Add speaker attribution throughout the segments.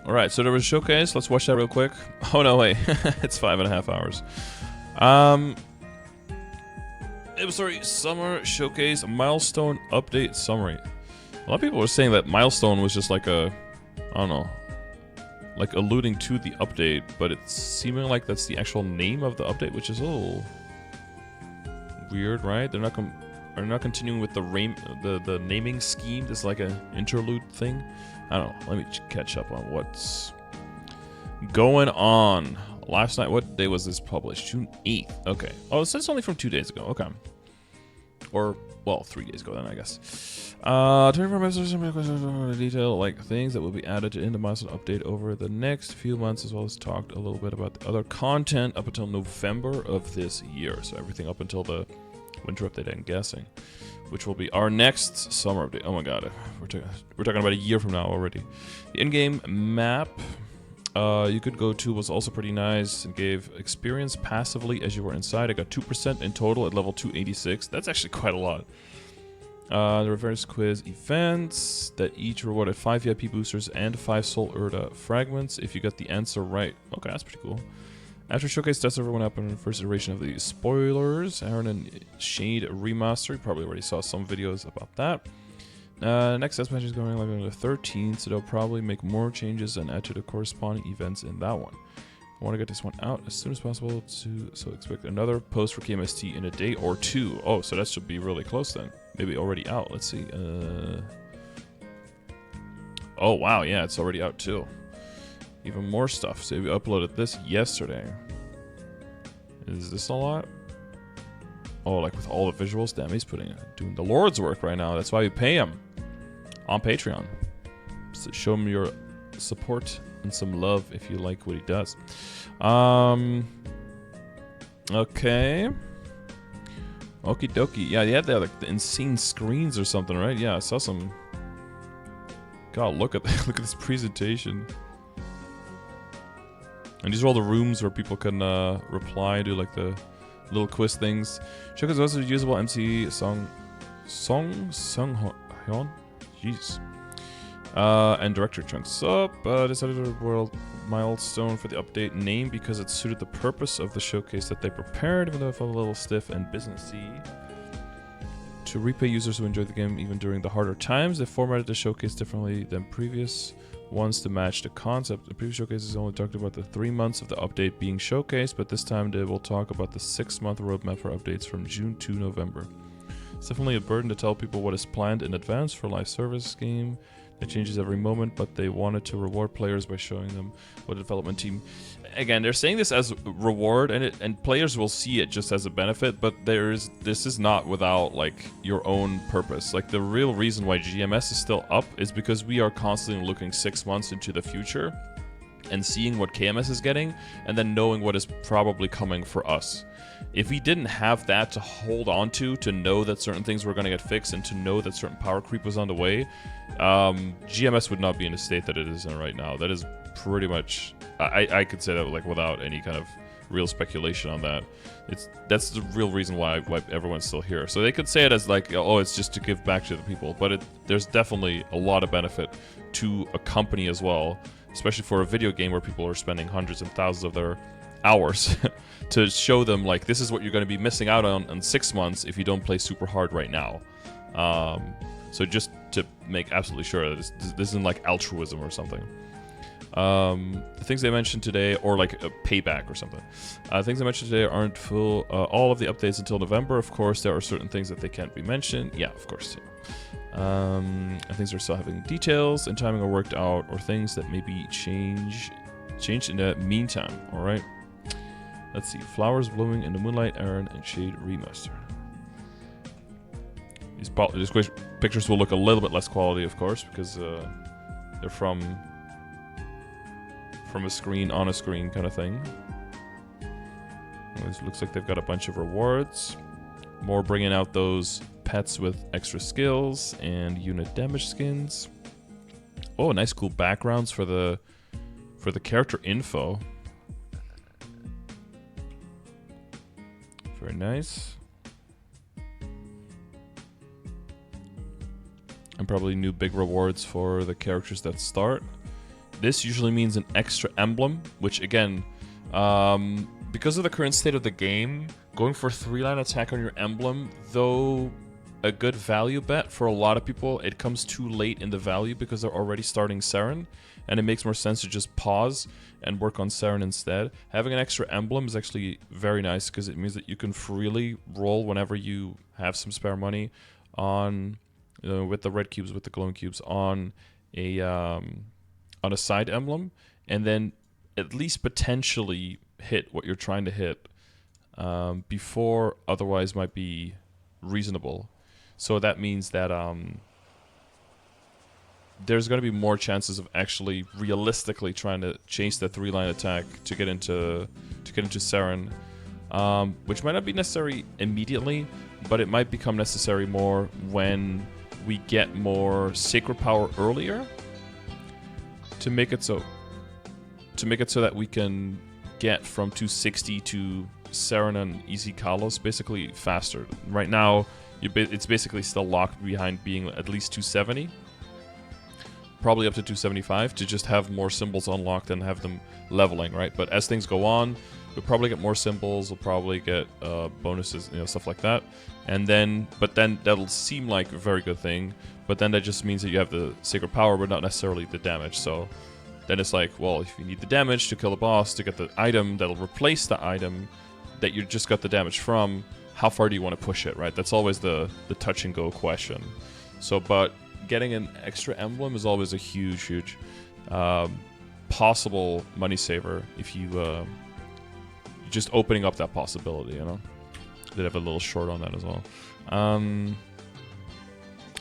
Speaker 1: Alright, so there was a showcase. Let's watch that real quick. Oh no, wait. It's 5.5 hours. MapleStory Summer Showcase Milestone Update Summary. A lot of people were saying that Milestone was just like a, I don't know, like alluding to the update, but it's seeming like that's the actual name of the update, which is a little weird, right? They're not continuing with the naming scheme. This is like an interlude thing. I don't know. Let me catch up on what's going on. Last night, what day was this published? June 8th. Okay. Oh, it says only from 2 days ago. Okay. Or, well, 3 days ago then, I guess. 24 messages, detail, like things that will be added in the Milestone update over the next few months, as well as talked a little bit about the other content up until November of this year. So everything up until the winter update, I'm guessing, which will be our next summer update. Oh my god, we're talking about a year from now already. The in-game map you could go to was also pretty nice and gave experience passively as you were inside. I got 2% in total at level 286. That's actually quite a lot. There were various quiz events that each rewarded 5 VIP boosters and 5 Soul Urda fragments if you got the answer right. Okay, that's pretty cool. After showcase, tests everyone up in the first iteration of the spoilers. Aaron and Shade remaster. You probably already saw some videos about that. Next test match is going like on the 13th, so they'll probably make more changes and add to the corresponding events in that one. I want to get this one out as soon as possible, so expect another post for KMST in a day or two. Oh, so that should be really close then. Maybe already out. Let's see. Oh wow, yeah, it's already out too. Even more stuff. So we uploaded this yesterday. Is this a lot? Oh, like with all the visuals? Damn, he's doing the Lord's work right now. That's why we pay him on Patreon. So show him your support and some love if you like what he does. Okay. Okie dokie. Yeah, they had the insane screens or something, right? Yeah, I saw some. God, look at look at this presentation. And these are all the rooms where people can reply, do like the little quiz things. Showcase also usable MC Song Hyun? Jeez. And director chunks up. Decided to world milestone for the update name because it suited the purpose of the showcase that they prepared, even though it felt a little stiff and businessy. To repay users who enjoyed the game even during the harder times, they formatted the showcase differently than previous ones to match the concept. The previous showcases only talked about the 3 months of the update being showcased, but this time they will talk about the 6-month roadmap for updates from June to November. It's definitely a burden to tell people what is planned in advance for a live service game that changes every moment, but they wanted to reward players by showing them what the development team... Again, they're saying this as reward, and players will see it just as a benefit, but this is not without like your own purpose. Like the real reason why GMS is still up is because we are constantly looking 6 months into the future and seeing what KMS is getting, and then knowing what is probably coming for us. If we didn't have that to hold on to know that certain things were going to get fixed and to know that certain power creep was on the way, GMS would not be in the state that it is in right now. That is pretty much, I could say that like without any kind of real speculation on that. That's the real reason why everyone's still here. So they could say it as like, oh, it's just to give back to the people, but there's definitely a lot of benefit to a company as well, especially for a video game where people are spending hundreds and thousands of their hours to show them like this is what you're going to be missing out on in 6 months if you don't play super hard right now. So just to make absolutely sure that this isn't like altruism or something. The things they mentioned today, or like a payback or something. Things I mentioned today aren't full. All of the updates until November. Of course, there are certain things that they can't be mentioned. Yeah, of course. And things are still having details and timing are worked out, or things that maybe change in the meantime. All right. Let's see. Flowers blooming in the moonlight, Aaron and Shade remaster. These pictures will look a little bit less quality, of course, because they're from a screen on a screen kind of thing. This looks like they've got a bunch of rewards. More bringing out those pets with extra skills and unit damage skins. Oh, nice cool backgrounds for the character info. Very nice. And probably new big rewards for the characters that start. This usually means an extra emblem, which again, because of the current state of the game, going for 3-line attack on your emblem, though a good value bet for a lot of people, it comes too late in the value because they're already starting Saren, and it makes more sense to just pause and work on Saren instead. Having an extra emblem is actually very nice because it means that you can freely roll whenever you have some spare money on, with the red cubes, with the glowing cubes, on a side emblem, and then at least potentially hit what you're trying to hit before otherwise might be reasonable. So that means that there's going to be more chances of actually realistically trying to chase the 3-line attack to get into Saren, which might not be necessary immediately, but it might become necessary more when we get more sacred power earlier to make it so that we can get from 260 to Saren and Easy Kalos basically faster. Right now, it's basically still locked behind being at least 270, probably up to 275, to just have more symbols unlocked and have them leveling, right? But as things go on, we'll probably get more symbols, we'll probably get bonuses, stuff like that. But then that'll seem like a very good thing, but then that just means that you have the sacred power, but not necessarily the damage. So then it's like, well, if you need the damage to kill the boss, to get the item that'll replace the item that you just got the damage from, how far do you want to push it, right? That's always the touch and go question. So, but getting an extra emblem is always a huge possible money saver if you just opening up that possibility, Did have a little short on that as well.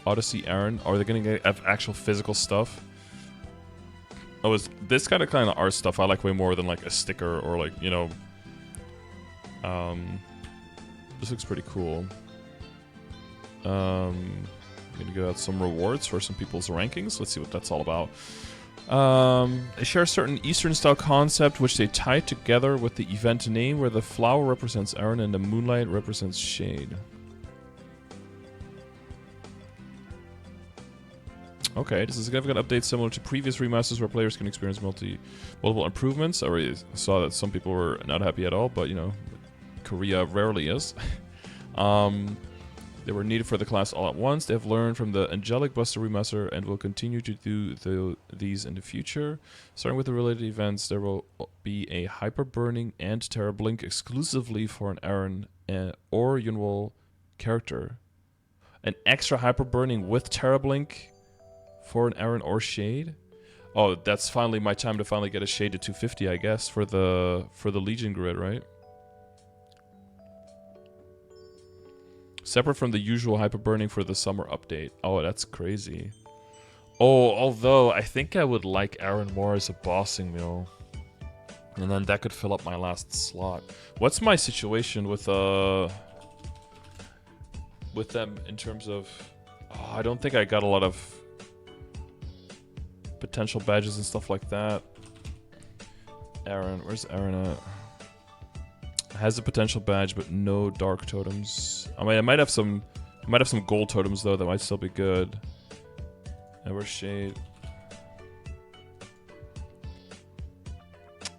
Speaker 1: Odyssey Aaron, are they going to get actual physical stuff? Oh, is this kind of art stuff I like way more than like a sticker or like, this looks pretty cool. I'm gonna give out some rewards for some people's rankings. Let's see what that's all about. They share a certain Eastern style concept which they tie together with the event name, where the flower represents Aaron and the moonlight represents shade. Okay, this is a significant update similar to previous remasters where players can experience multiple improvements. I already saw that some people were not happy at all, but Korea rarely is. They were needed for the class all at once. They have learned from the Angelic Buster remaster and will continue to do these in the future. Starting with the related events, there will be a Hyper Burning and Terra Blink exclusively for an Aaron or Yunwol character. An extra Hyper Burning with Terra Blink for an Aaron or Shade? Oh, that's finally my time to finally get a Shade to 250, I guess, for the Legion grid, right? Separate from the usual Hyper Burning for the summer update. Oh, that's crazy. Oh, although I think I would like Aaron more as a bossing meal. And then that could fill up my last slot. What's my situation with them in terms of... Oh, I don't think I got a lot of potential badges and stuff like that. Aaron, where's Aaron at? Has a potential badge, but no dark totems. I mean, I might have some gold totems though that might still be good. Ever Shade.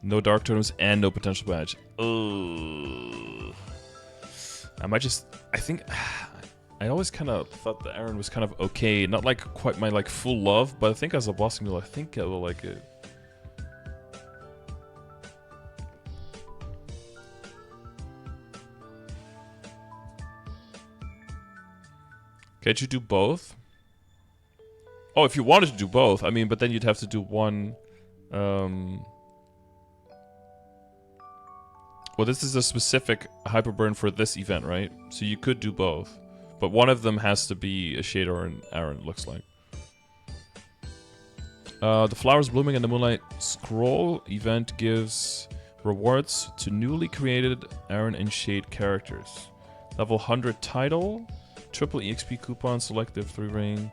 Speaker 1: No dark totems and no potential badge. Ugh. I think I always kind of thought the Aaron was kind of okay, not like quite my full love, but I think as a bossing meal, I think I will like it. Can't you do both? Oh, if you wanted to do both, I mean, but then you'd have to do one. Well, this is a specific Hyper Burn for this event, right? So you could do both. But one of them has to be a Shade or an Aaron, it looks like. The Flowers Blooming and the Moonlight Scroll event gives rewards to newly created Aaron and Shade characters. Level 100 title. Triple EXP coupon, selective 3-ring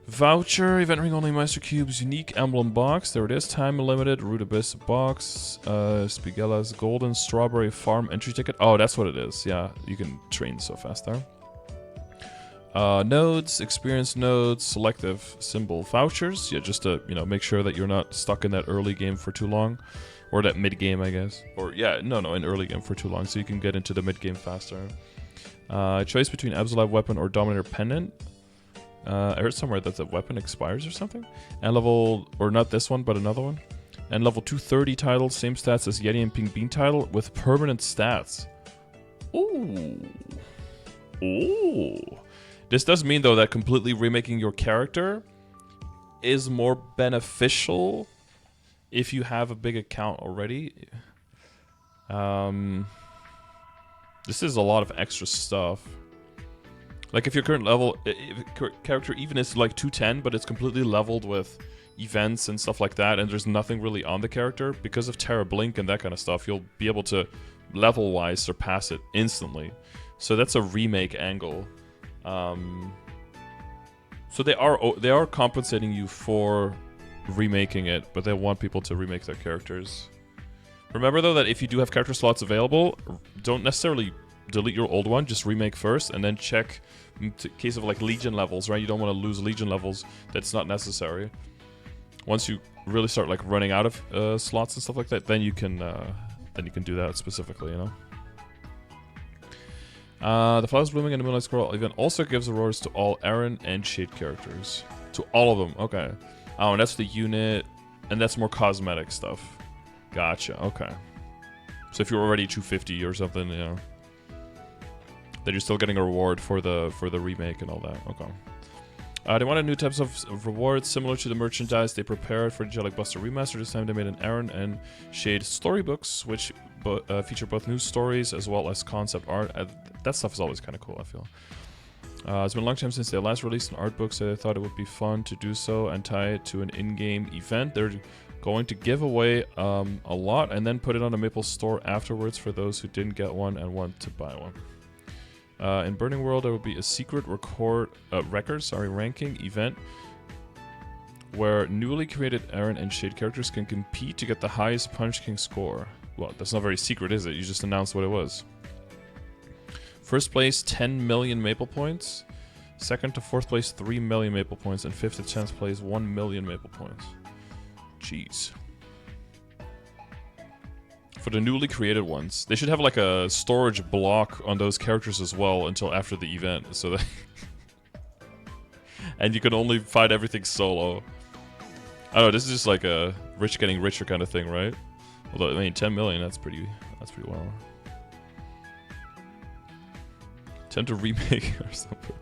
Speaker 1: voucher, event ring only Meister Cubes, unique emblem box. There it is, time limited, Root Abyss box, Spigella's Golden Strawberry Farm entry ticket. Oh, that's what it is. Yeah, you can train so fast there. Nodes, experience nodes, selective symbol vouchers. Yeah, just to, you know, make sure that you're not stuck in that early game for too long. Or that mid game, I guess. Or, yeah, no, in early game for too long, so you can get into the mid game faster. Choice between Absolute Weapon or Dominator Pendant. I heard somewhere that the weapon expires or something. And level, or not this one, but another one. And level 230 title, same stats as Yeti and Pink Bean title, with permanent stats. Ooh. Ooh. This does mean, though, that completely remaking your character is more beneficial if you have a big account already. This is a lot of extra stuff. Like, if your current level, character even is like 210, but it's completely leveled with events and stuff like that, and there's nothing really on the character, because of Terra Blink and that kind of stuff, you'll be able to, level-wise, surpass it instantly. So that's a remake angle. So they are compensating you for remaking it, but they want people to remake their characters. Remember, though, that if you do have character slots available, don't necessarily delete your old one, just remake first, and then check in case of like Legion levels, right? You don't want to lose Legion levels. That's not necessary. Once you really start like running out of slots and stuff like that, then you can do that specifically, you know. The Flowers Blooming and the Moonlight Squirrel event also gives rewards to all Aaron and Shade characters. To all of them, okay. Oh, and that's the unit, and that's more cosmetic stuff. Gotcha, okay. So if you're already 250 or something, you know, then you're still getting a reward for the remake and all that. Okay. They wanted new types of rewards similar to the merchandise they prepared for Angelic Buster Remaster. This time they made an Aaron and Shade storybooks, which feature both new stories as well as concept art. That stuff is always kind of cool, I feel. It's been a long time since they last released an art book, so they thought it would be fun to do so and tie it to an in-game event. They're going to give away a lot and then put it on the Maple Store afterwards for those who didn't get one and want to buy one. In Burning World, there will be a secret ranking event where newly created Aaron and Shade characters can compete to get the highest Punch King score. Well, that's not very secret, is it? You just announced what it was. First place, 10 million Maple points. Second to fourth place, 3 million Maple points. And fifth to 10th place, 1 million Maple points. Jeez. For the newly created ones. They should have like a storage block on those characters as well until after the event. So that and you can only fight everything solo. I don't know, this is just like a rich getting richer kind of thing, right? Although, I mean, 10 million, that's pretty well. Tend to remake or something.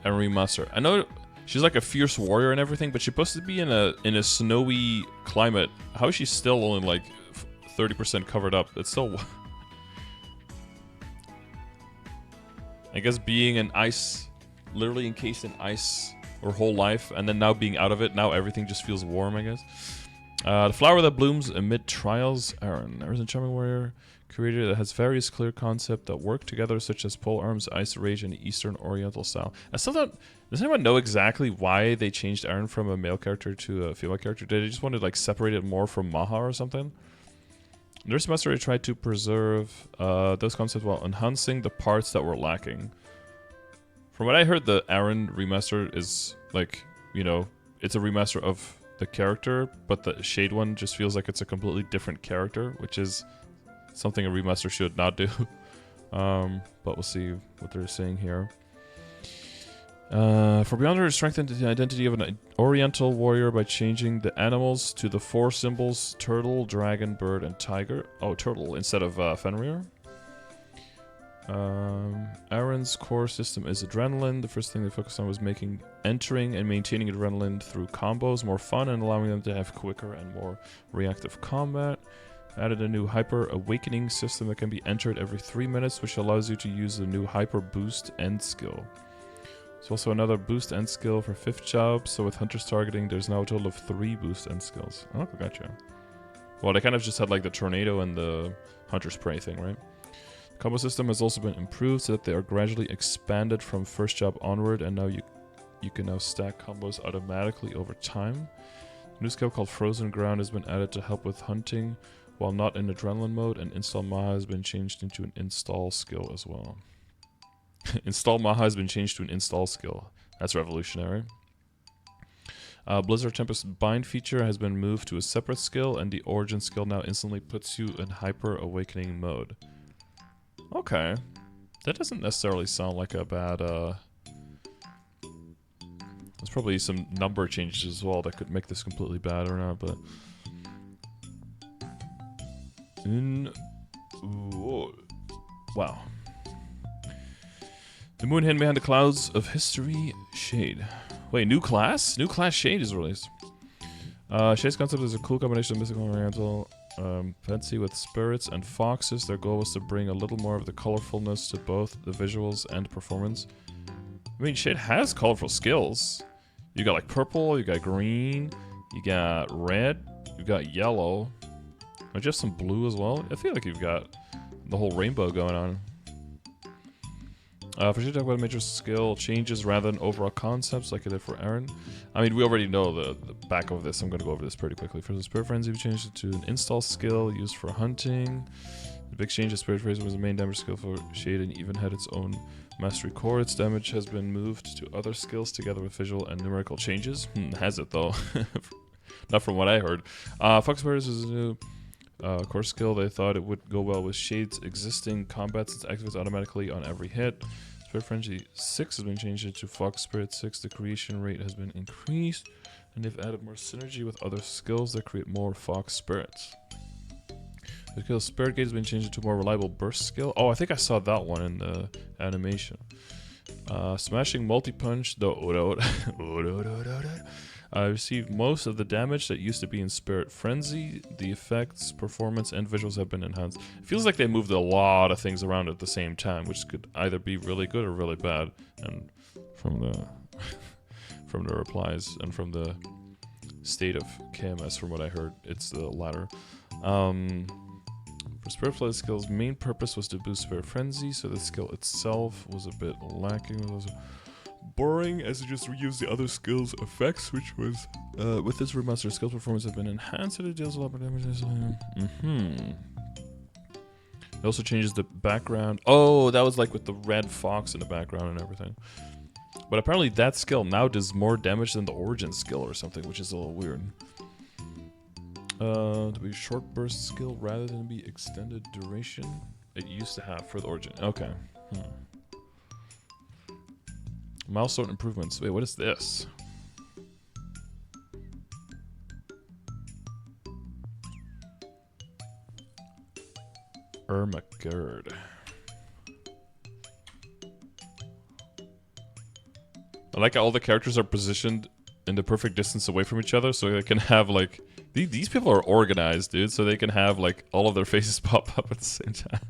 Speaker 1: And remaster. I know she's like a fierce warrior and everything, but she's supposed to be in a snowy climate. How is she still only like 30% covered up? It's still. I guess being in ice, literally encased in ice her whole life, and then now being out of it, now everything just feels warm, I guess. The flower that blooms amid trials. Aaron. Aaron's a charming warrior creator that has various clear concepts that work together, such as pole arms, ice rage, and Eastern Oriental style. I still don't. Does anyone know exactly why they changed Aaron from a male character to a female character? Did they just want to like separate it more from Maha or something? This semester, I tried to preserve those concepts while enhancing the parts that were lacking. From what I heard, the Aaron remaster is like, you know, it's a remaster of the character, but the Shade one just feels like it's a completely different character, which is something a remaster should not do. But we'll see what they're saying here. For Beyonder, strengthened the identity of an Oriental warrior by changing the animals to the 4 symbols: turtle, dragon, bird, and tiger. Oh, turtle instead of Fenrir. Aaron's core system is adrenaline. The first thing they focused on was making entering and maintaining adrenaline through combos more fun and allowing them to have quicker and more reactive combat. Added a new hyper awakening system that can be entered every 3 minutes, which allows you to use the new hyper boost end skill. There's also another boost end skill for 5th job, so with hunters targeting, there's now a total of 3 boost end skills. Oh, gotcha. Well, they kind of just had like the tornado and the hunter's prey thing, right? Combo system has also been improved so that they are gradually expanded from 1st job onward, and now you can now stack combos automatically over time. A new skill called Frozen Ground has been added to help with hunting while not in adrenaline mode, and install Maha has been changed into an install skill as well. Install Maha has been changed to an install skill. That's revolutionary. Blizzard Tempest Bind feature has been moved to a separate skill, and the Origin skill now instantly puts you in Hyper Awakening mode. Okay. That doesn't necessarily sound like a bad, There's probably some number changes as well that could make this completely bad or not, but... Wow. The moon hidden behind the clouds of history, Shade. Wait, new class? New class Shade is released. Shade's concept is a cool combination of mystical and oriental fantasy with spirits and foxes. Their goal was to bring a little more of the colorfulness to both the visuals and performance. I mean, Shade has colorful skills. You got like purple, you got green, you got red, you got yellow. Don't you have some blue as well? I feel like you've got the whole rainbow going on. For sure, talk about major skill changes rather than overall concepts like I did for Aaron. I mean, we already know the back of this. I'm going to go over this pretty quickly. For the Spirit Frenzy, we changed it to an install skill used for hunting. The big change is Spirit Frenzy was the main damage skill for Shade and even had its own mastery core. Its damage has been moved to other skills together with visual and numerical changes. Has it though? Not from what I heard. Fox Spirits is a new core skill. They thought it would go well with Shade's existing combat since it activates automatically on every hit. Spirit Frenzy 6 has been changed into Fox Spirit 6. The creation rate has been increased, and they've added more synergy with other skills that create more Fox Spirits. The skill Spirit Gate has been changed into a more reliable burst skill. Oh, I think I saw that one in the animation. Smashing Multi-Punch, received most of the damage that used to be in Spirit Frenzy. The effects, performance, and visuals have been enhanced. It feels like they moved a lot of things around at the same time, which could either be really good or really bad. And from the from the replies and from the state of KMS, from what I heard, it's the latter. For Spirit Flight skills, main purpose was to boost Spirit Frenzy, so the skill itself was a bit lacking. It was boring as it just reused the other skills effects, which was with this remaster, skills performance have been enhanced and it deals a lot more damage. It also changes the background. Oh, that was like with the red fox in the background and everything. But apparently that skill now does more damage than the Origin skill or something, which is a little weird. To be short burst skill rather than be extended duration. It used to have for the Origin. Okay. Milestone improvements. Wait, what is this? Ermagerd. I like how all the characters are positioned in the perfect distance away from each other so they can have like... These people are organized, dude, so they can have like all of their faces pop up at the same time.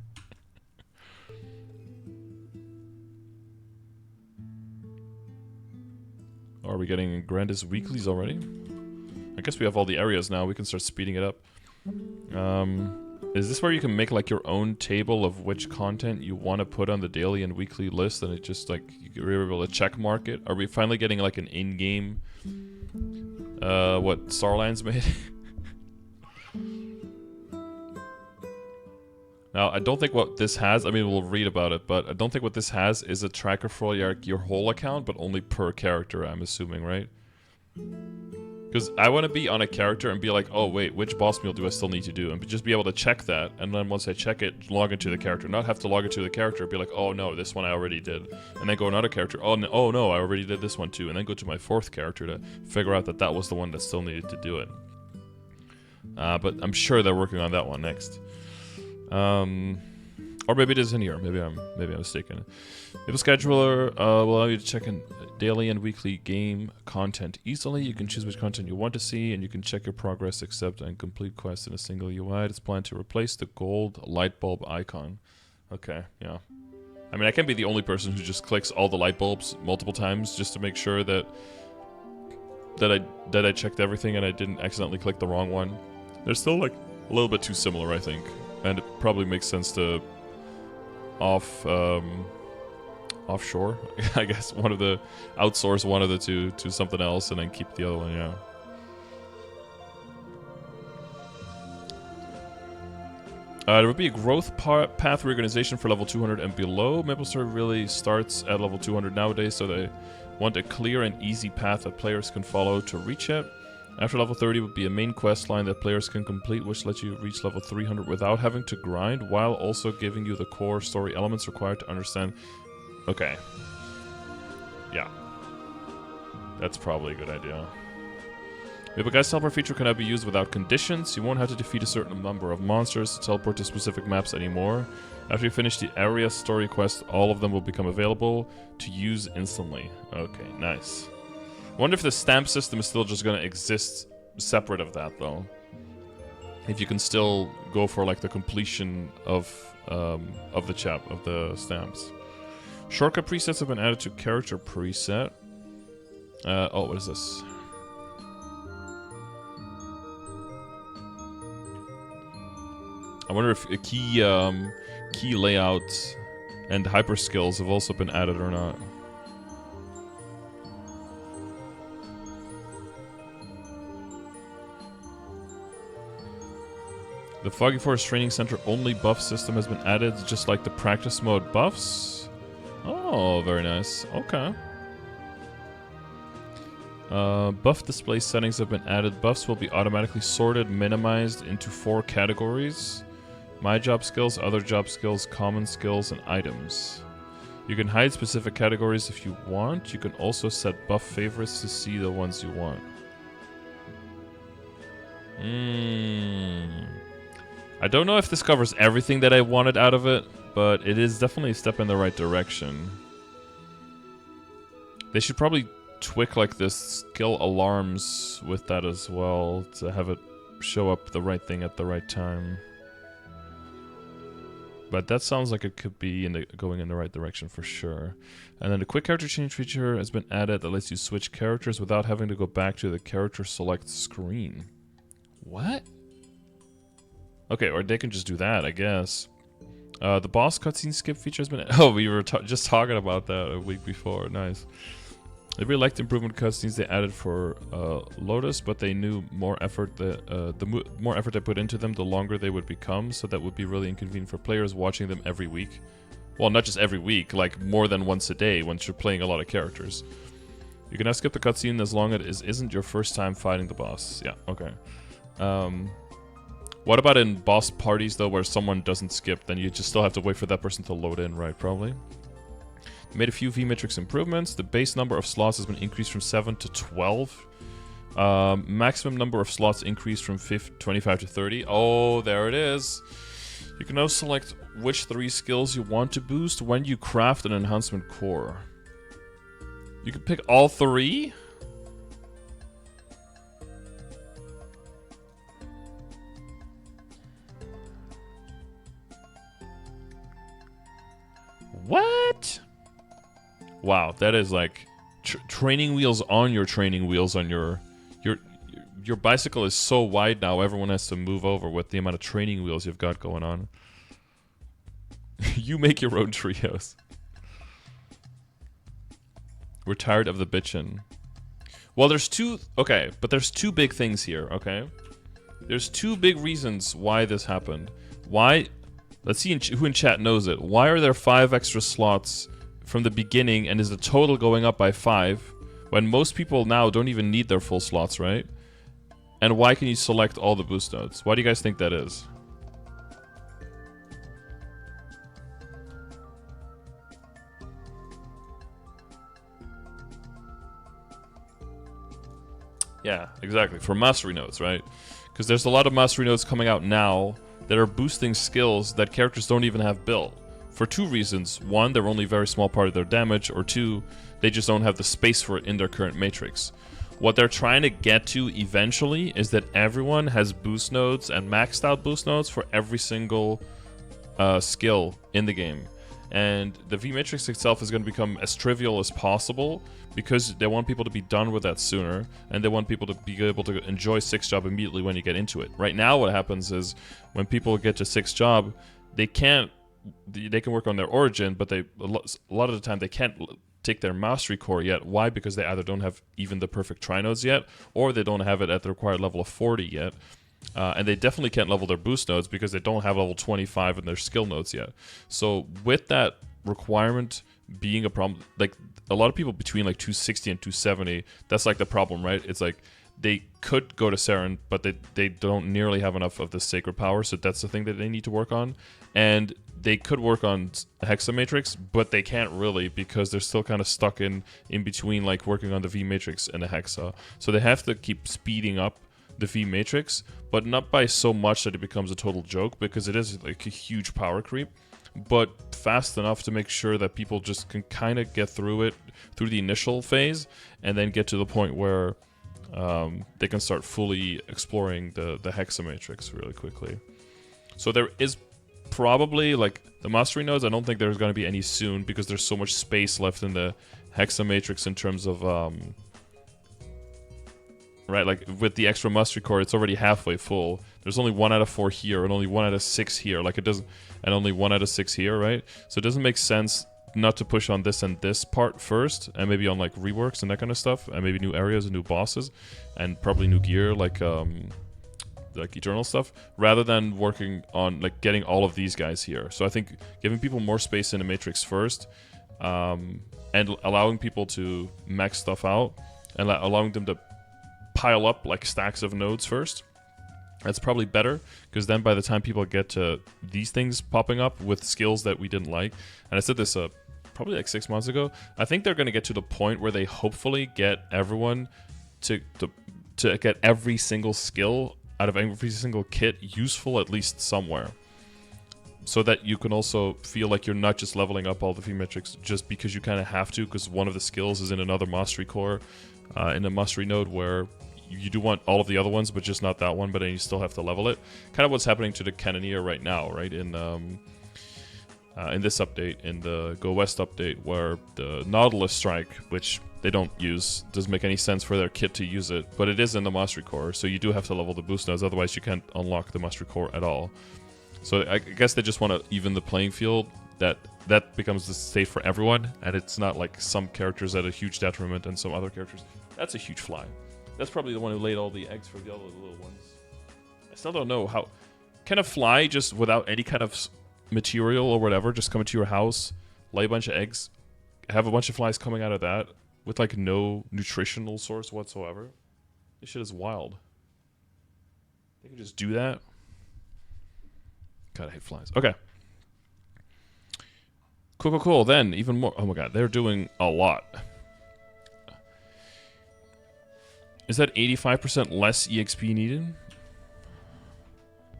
Speaker 1: Are we getting Grandis weeklies already? I guess we have all the areas now. We can start speeding it up. Is this where you can make like your own table of which content you want to put on the daily and weekly list, and it just like you're able to check mark it? Are we finally getting like an in-game what Starlands made? Now, I don't think what this has, I mean, we'll read about it, but I don't think what this has is a tracker for your whole account, but only per character, I'm assuming, right? Because I want to be on a character and be like, oh, wait, which boss meal do I still need to do? And just be able to check that, and then once I check it, log into the character. Not have to log into the character, be like, oh, no, this one I already did. And then go another character, oh, no, I already did this one too. And then go to my fourth character to figure out that that was the one that still needed to do it. But I'm sure they're working on that one next. Or maybe it is in here. Maybe I'm mistaken. Maple Scheduler will allow you to check in daily and weekly game content easily. You can choose which content you want to see, and you can check your progress, accept, and complete quests in a single UI. It's planned to replace the gold light bulb icon. Okay, yeah. I mean, I can't be the only person who just clicks all the light bulbs multiple times just to make sure that I checked everything and I didn't accidentally click the wrong one. They're still like a little bit too similar, I think. And it probably makes sense to offshore, I guess, outsource one of the two to something else and then keep the other one, yeah. There would be a growth path reorganization for level 200 and below. MapleStory really starts at level 200 nowadays, so they want a clear and easy path that players can follow to reach it. After level 30 would be a main quest line that players can complete, which lets you reach level 300 without having to grind, while also giving you the core story elements required to understand. Okay. Yeah. That's probably a good idea. We have a guest teleport feature cannot be used without conditions. You won't have to defeat a certain number of monsters to teleport to specific maps anymore. After you finish the area story quest, all of them will become available to use instantly. Okay, nice. I wonder if the stamp system is still just going to exist separate of that, though. If you can still go for like the completion of the stamps. Shortcut presets have been added to character preset. Oh, what is this? I wonder if a key layout and hyper skills have also been added or not. The Foggy Forest Training Center only buff system has been added, just like the practice mode buffs. Oh, very nice. Okay. Buff display settings have been added. Buffs will be automatically sorted, minimized into 4 categories. My job skills, other job skills, common skills, and items. You can hide specific categories if you want. You can also set buff favorites to see the ones you want. I don't know if this covers everything that I wanted out of it, but it is definitely a step in the right direction. They should probably tweak like this skill alarms with that as well to have it show up the right thing at the right time. But that sounds like it could be going in the right direction for sure. And then the quick character change feature has been added that lets you switch characters without having to go back to the character select screen. What? Okay, or they can just do that, I guess. The boss cutscene skip feature has been... Oh, we were just talking about that a week before. Nice. They really liked the improvement cutscenes they added for Lotus, but they knew more effort the more effort they put into them, the longer they would become, so that would be really inconvenient for players watching them every week. Well, not just every week, like more than once a day once you're playing a lot of characters. You can now skip the cutscene as long as it isn't your first time fighting the boss. Yeah, okay. What about in boss parties, though, where someone doesn't skip? Then you just still have to wait for that person to load in, right? Probably. They made a few V-Matrix improvements. The base number of slots has been increased from 7 to 12. Maximum number of slots increased from 25 to 30. Oh, there it is. You can now select which 3 skills you want to boost when you craft an enhancement core. You can pick all 3? What? Wow, that is like training wheels on your training wheels on your bicycle is so wide now. Everyone has to move over with the amount of training wheels you've got going on. You make your own trios. We're tired of the bitchin'. Well, there's two big things here. Okay, there's 2 big reasons why this happened. Why? Let's see who in chat knows it. Why are there 5 extra slots from the beginning, and is the total going up by 5 when most people now don't even need their full slots, right? And why can you select all the boost nodes? Why do you guys think that is? Yeah, exactly. For mastery nodes, right? Because there's a lot of mastery nodes coming out now that are boosting skills that characters don't even have built. For 2 reasons. 1, they're only a very small part of their damage, or 2, they just don't have the space for it in their current matrix. What they're trying to get to eventually is that everyone has boost nodes and maxed out boost nodes for every single skill in the game. And the V-Matrix itself is going to become as trivial as possible because they want people to be done with that sooner, and they want people to be able to enjoy 6th job immediately when you get into it. Right now what happens is when people get to 6th job, they can work on their origin, but a lot of the time they can't take their mastery core yet. Why? Because they either don't have even the perfect trinodes yet, or they don't have it at the required level of 40 yet. And they definitely can't level their boost nodes because they don't have level 25 in their skill nodes yet. So with that requirement being a problem, like a lot of people between like 260 and 270, that's like the problem, right? It's like they could go to Saren, but they don't nearly have enough of the sacred power, so that's the thing that they need to work on. And they could work on Hexa Matrix, but they can't really because they're still kind of stuck in between, like working on the V Matrix and the Hexa. So they have to keep speeding up the V Matrix, but not by so much that it becomes a total joke, because it is like a huge power creep, but fast enough to make sure that people just can kind of get through it, through the initial phase, and then get to the point where they can start fully exploring the Hexa Matrix really quickly. So there is probably, like, the mastery nodes, I don't think there's going to be any soon, because there's so much space left in the Hexa Matrix in terms of, right, like, with the extra mastery core, it's already halfway full. There's only 1 out of 4 here, and only 1 out of 6 here, like, it doesn't, and only 1 out of 6 here, right? So it doesn't make sense not to push on this and this part first, and maybe on, like, reworks and that kind of stuff, and maybe new areas and new bosses, and probably new gear, like eternal stuff, rather than working on, like, getting all of these guys here. So I think giving people more space in the Matrix first, and allowing people to max stuff out, and allowing them to pile up, like, stacks of nodes first, that's probably better, because then by the time people get to these things popping up with skills that we didn't like, and I said this probably like 6 months ago, I think they're going to get to the point where they hopefully get everyone to get every single skill out of every single kit useful at least somewhere, so that you can also feel like you're not just leveling up all the V metrics just because you kind of have to, because one of the skills is in another mastery core, in a mastery node, where you do want all of the other ones, but just not that one, but then you still have to level it. Kind of what's happening to the Cannoneer right now, right? In this update, in the Go West update, where the Nautilus Strike, which they don't use, doesn't make any sense for their kit to use it, but it is in the Mastery Core, so you do have to level the boost nodes, otherwise you can't unlock the Mastery Core at all. So I guess they just want to even the playing field, that becomes the state for everyone, and it's not like some characters at a huge detriment and some other characters. That's a huge fly. That's probably the one who laid all the eggs for the other little ones. I still don't know how... Can a fly, just without any kind of material or whatever, just come into your house, lay a bunch of eggs, have a bunch of flies coming out of that, with, like, no nutritional source whatsoever? This shit is wild. They can just do that? God, I hate flies. Okay. Cool. Then, even more... Oh my god, they're doing a lot. Is that 85% less EXP needed?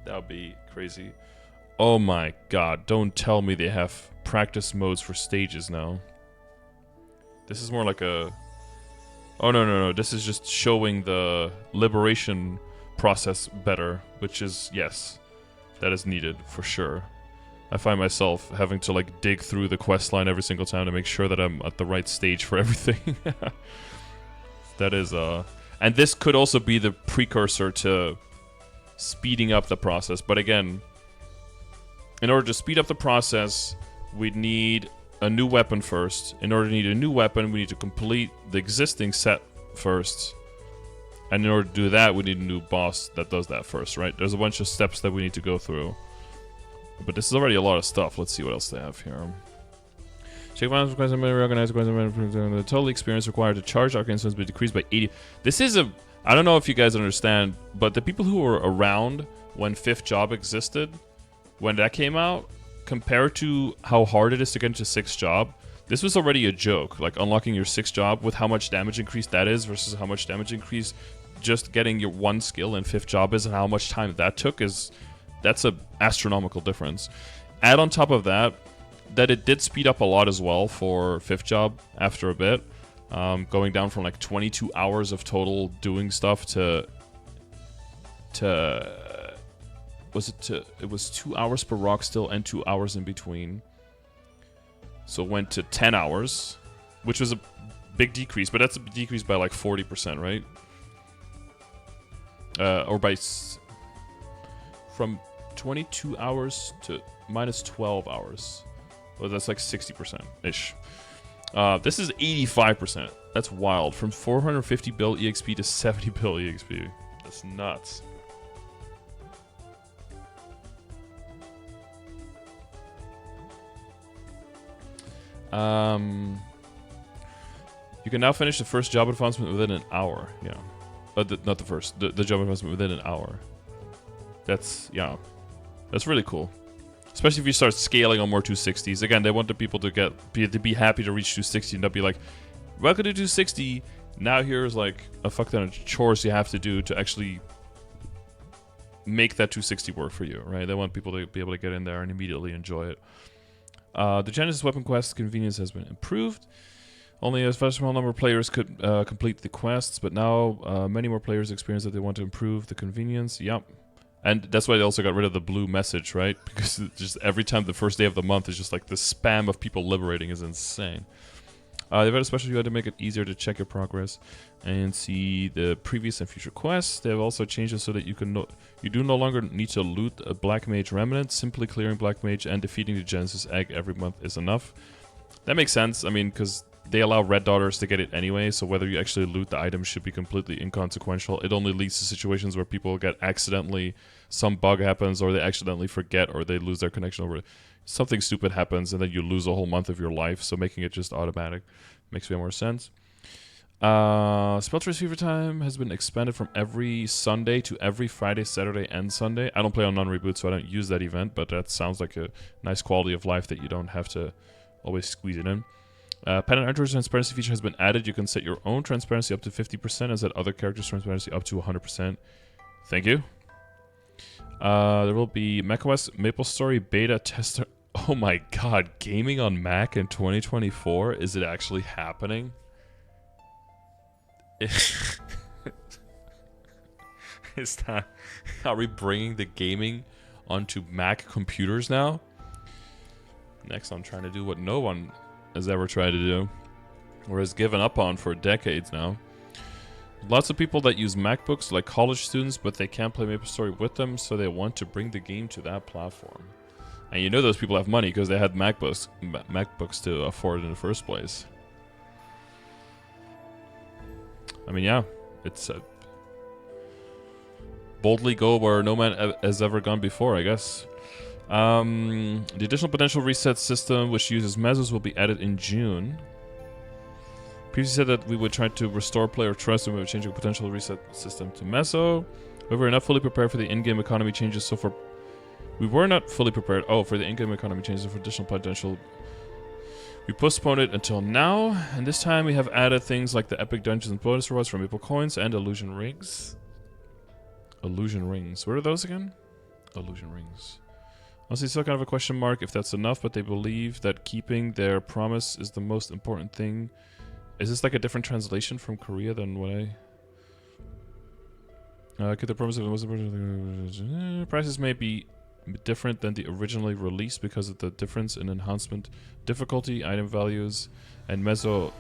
Speaker 1: That would be crazy. Oh my god, don't tell me they have practice modes for stages now. This is more like a... Oh, no. This is just showing the liberation process better, which is, yes, that is needed for sure. I find myself having to, like, dig through the quest line every single time to make sure that I'm at the right stage for everything. That is, And this could also be the precursor to speeding up the process. But again, in order to speed up the process, we'd need a new weapon first. In order to need a new weapon, we need to complete the existing set first. And in order to do that, we need a new boss that does that first, right? There's a bunch of steps that we need to go through. But this is already a lot of stuff. Let's see what else they have here. Check violence requires reorganize the total experience required to charge arcane stones be decreased by 80. This is a... I don't know if you guys understand, but the people who were around when 5th Job existed, when that came out, compared to how hard it is to get into 6th Job, this was already a joke. Like, unlocking your 6th Job with how much damage increase that is versus how much damage increase just getting your one skill in 5th Job is, and how much time that took is... That's an astronomical difference. Add on top of that, that it did speed up a lot as well for 5th Job after a bit. Going down from like 22 hours of total doing stuff to it was 2 hours per rock still and 2 hours in between. So it went to 10 hours, which was a big decrease, but that's a decrease by like 40%, right? Or by... From 22 hours to minus 12 hours. Well, that's like 60%-ish. This is 85%. That's wild. From 450 bill EXP to 70 bill EXP. That's nuts. You can now finish the first job advancement within an hour. Yeah. Not the first. The job advancement within an hour. That's, yeah. That's really cool. Especially if you start scaling on more 260s. Again, they want the people to be happy to reach 260 and not be like, welcome to 260. Now here's like a fuck ton of chores you have to do to actually make that 260 work for you, right? They want people to be able to get in there and immediately enjoy it. The Genesis Weapon Quest convenience has been improved. Only a small number of players could complete the quests, but now many more players experience that they want to improve the convenience. Yep. And that's why they also got rid of the blue message, right? Because just every time the first day of the month is just like the spam of people liberating is insane. They've had a special UI to make it easier to check your progress and see the previous and future quests. They have also changed it so that you do no longer need to loot a Black Mage Remnant. Simply clearing Black Mage and defeating the Genesis Egg every month is enough. That makes sense. I mean, because they allow red daughters to get it anyway, so whether you actually loot the item should be completely inconsequential. It only leads to situations where people get accidentally, some bug happens, or they accidentally forget, or they lose their connection over something stupid happens, and then you lose a whole month of your life, so making it just automatic makes way more sense. Spelltrace Fever Time has been expanded from every Sunday to every Friday, Saturday, and Sunday. I don't play on non-reboot, so I don't use that event, but that sounds like a nice quality of life that you don't have to always squeeze it in. Pen and Archer's transparency feature has been added. You can set your own transparency up to 50% and set other characters' transparency up to 100%. Thank you. There will be macOS MapleStory beta tester. Oh my god, gaming on Mac in 2024? Is it actually happening? Is that... Are we bringing the gaming onto Mac computers now? Next, I'm trying to do what no one has ever tried to do, or has given up on for decades now. Lots of people that use MacBooks, like college students, but they can't play MapleStory with them, so they want to bring the game to that platform. And you know those people have money because they had MacBooks to afford in the first place. I mean, yeah, it's boldly go where no man has ever gone before, I guess. The additional potential reset system, which uses mesos, will be added in June. Previously said that we would try to restore player trust and we would change the potential reset system to meso. But we're not fully prepared for the in-game economy changes, so for... We were not fully prepared, for the in-game economy changes for additional potential. We postponed it until now, and this time we have added things like the epic dungeons and bonus rewards from Maple Coins and Illusion Rings. Illusion Rings. What are those again? Illusion Rings. Honestly, still kind of a question mark if that's enough, but they believe that keeping their promise is the most important thing. Is this like a different translation from Korea than what I... keep the promise of the most important thing. Prices may be different than the originally released because of the difference in enhancement difficulty, item values, and meso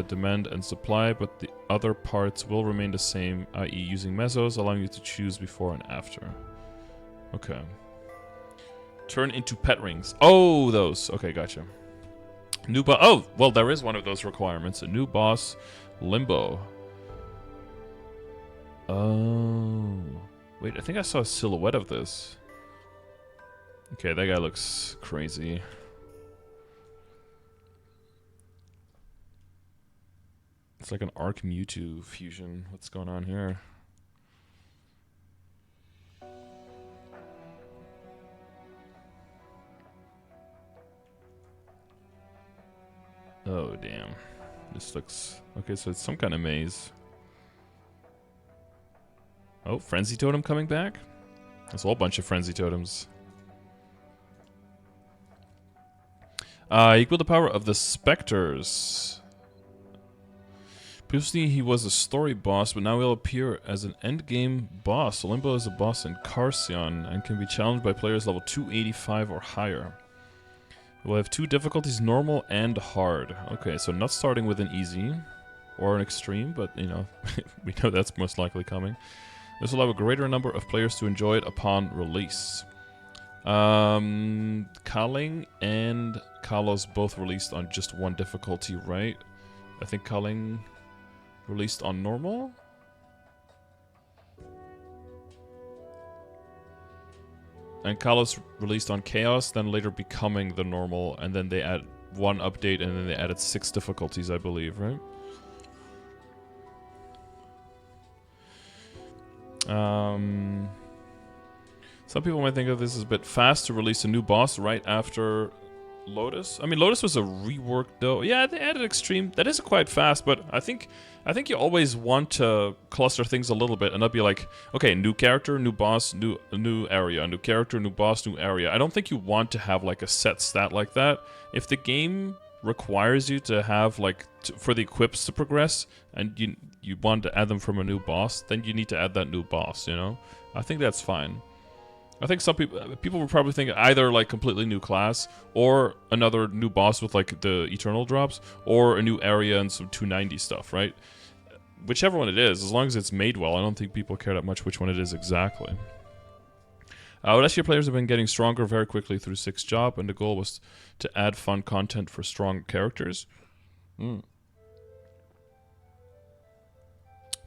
Speaker 1: demand and supply, but the other parts will remain the same, i.e. using mesos, allowing you to choose before and after. Okay. Turn into pet rings. Oh, those. Okay, gotcha. New boss. Oh, well, there is one of those requirements. A new boss, Limbo. Oh. Wait, I think I saw a silhouette of this. Okay, that guy looks crazy. It's like an Arc Mewtwo fusion. What's going on here? Oh, damn. This looks... Okay, so it's some kind of maze. Oh, Frenzy Totem coming back? There's a whole bunch of Frenzy Totems. Equal the power of the Spectres. Previously, he was a story boss, but now he'll appear as an endgame boss. Limbo is a boss in Carcion and can be challenged by players level 285 or higher. We'll have two difficulties, normal and hard. Okay, so not starting with an easy or an extreme, but, you know, we know that's most likely coming. This will allow a greater number of players to enjoy it upon release. Kaling and Kalos both released on just one difficulty, right? I think Kaling released on normal? And Kalos released on Chaos, then later becoming the normal, and then they one update and then they added 6 difficulties, I believe, right? Some people might think of this as a bit fast to release a new boss right after Lotus. I mean, Lotus was a rework though. Yeah, they added Extreme. That is quite fast, but I think you always want to cluster things a little bit and not be like, okay, new character, new boss, new area, new character, new boss, new area. I don't think you want to have like a set stat like that. If the game requires you to have like for the equips to progress and you want to add them from a new boss, then you need to add that new boss, you know? I think that's fine. I think some people would probably think either like completely new class or another new boss with like the eternal drops or a new area and some 290 stuff, right? Whichever one it is, as long as it's made well, I don't think people care that much which one it is exactly. Last year players have been getting stronger very quickly through 6th job, and the goal was to add fun content for strong characters.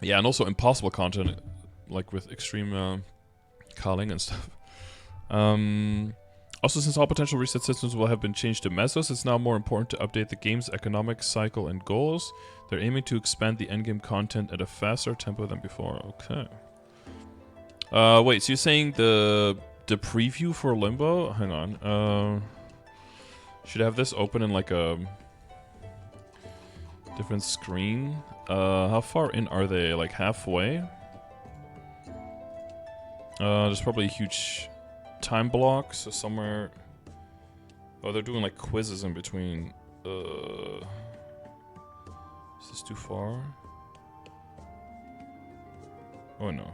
Speaker 1: Yeah, and also impossible content, like with extreme culling and stuff. Also, since all potential reset systems will have been changed to Mesos, it's now more important to update the game's economic cycle and goals. They're aiming to expand the endgame content at a faster tempo than before. Okay. Wait, so you're saying the preview for Limbo? Hang on. Should have this open in like a different screen. How far in are they? Like halfway? There's probably a huge time block, so somewhere... Oh, they're doing like quizzes in between. Is this too far? Oh no.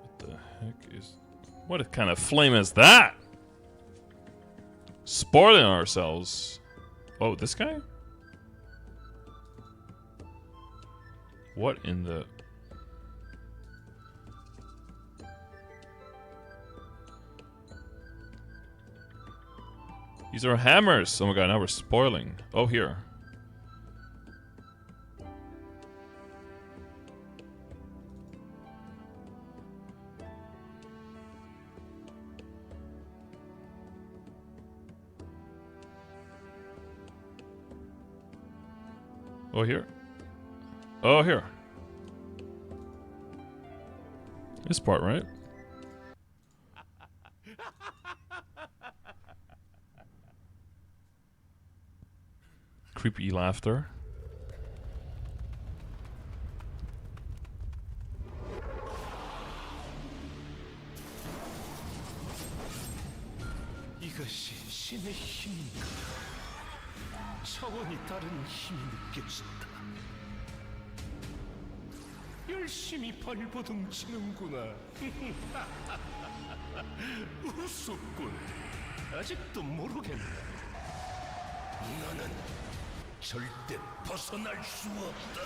Speaker 1: What the heck is... What kind of flame is that? Spoiling ourselves. Oh, this guy? What in the... These are hammers. Oh my god, now we're spoiling. Oh, here. Oh, here. Oh, here. This part, right? Creepy laughter.
Speaker 2: 이것이 신의 힘인가? 차원이 다른 힘이 느껴진다. 열심히 발버둥 치는구나. 우습군. 아직도 모르겠나? 너는 절대 벗어날 수 없다.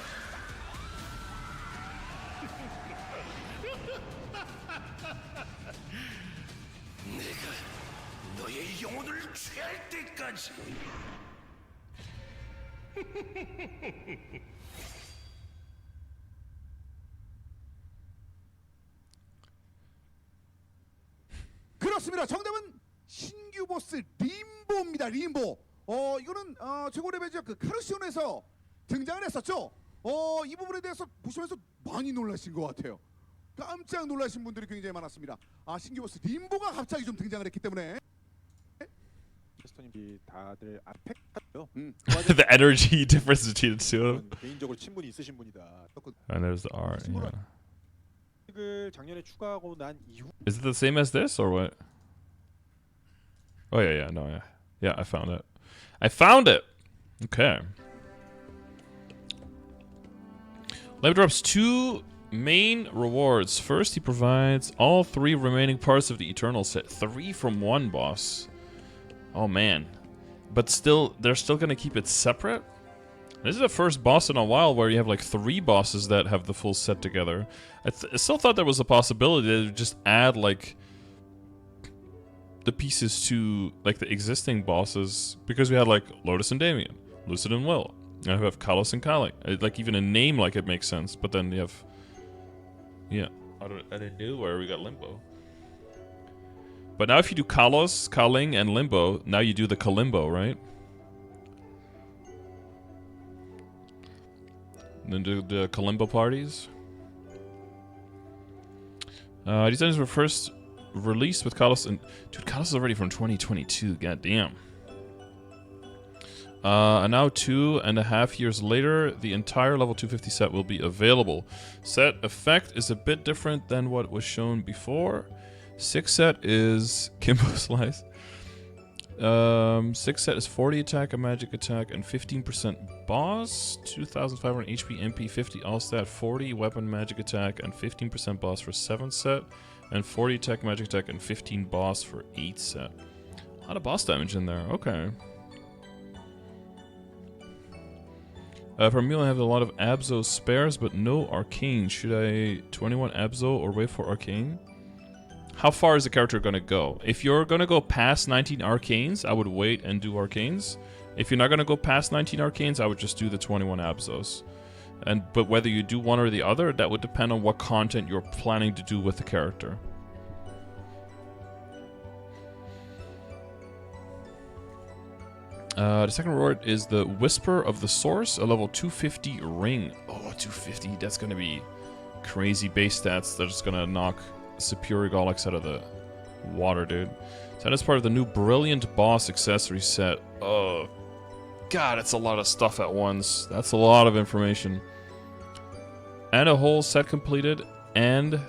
Speaker 2: 내가 너의 영혼을 취할 때까지.
Speaker 3: 그렇습니다. 정답은 신규 보스 림보입니다. 림보. 이거는 최고 레벨이죠. 그 카르시온에서 등장을 했었죠. 이 부분에 대해서 보시면서 많이 놀라신 것 같아요. 깜짝 놀라신 분들이 굉장히 많았습니다. 신규 보스 림보가 갑자기 좀 등장을 했기 때문에.
Speaker 4: 캐스터님이 다들 아펙하고요.
Speaker 1: The energy difference between the two.
Speaker 4: 개인적으로 친분이 있으신 분이다.
Speaker 1: And there's the R. Yeah.
Speaker 4: 을 작년에 추가하고 난 이후.
Speaker 1: Is it the same as this or what? Oh yeah, no, yeah, I found it. I found it. Okay. Lev drops 2 main rewards. First, he provides all 3 remaining parts of the Eternal set. 3 from 1 boss. Oh man. But still, they're still gonna keep it separate? This is the first boss in a while where you have like 3 bosses that have the full set together. I still thought there was a possibility to just add like the pieces to like the existing bosses, because we had like Lotus and Damien, Lucid and Will, and we have Kalos and Kali. Like even a name like it makes sense, but then you have, yeah, out of nowhere we got Limbo. But now if you do Kalos, Kaling, and Limbo, now you do the Kalimbo, right? And then do the Kalimbo parties. These items were first released with Kalos, and dude, Kalos is already from 2022. God damn. And now 2.5 years later, the entire level 250 set will be available. Set effect is a bit different than what was shown before. 6 set is Kimbo Slice. 6 set is 40 attack, a magic attack, and 15% boss. 2,500 HP, MP, 50 all stat, 40 weapon, magic attack, and 15% boss for 7 set. And 40 attack, magic attack, and 15 boss for 8 set. A lot of boss damage in there. Okay. For me, I have a lot of Abzo spares, but no Arcane. Should I 21 Abzo or wait for Arcane? How far is the character going to go? If you're going to go past 19 Arcanes, I would wait and do Arcanes. If you're not going to go past 19 Arcanes, I would just do the 21 Abzos. But whether you do one or the other, that would depend on what content you're planning to do with the character. The second reward is the Whisper of the Source, a level 250 ring. Oh, 250, that's going to be crazy base stats. They're just going to knock Superior Galax out of the water, dude. So that is part of the new Brilliant Boss accessory set. Oh, God, it's a lot of stuff at once. That's a lot of information. And a whole set completed, and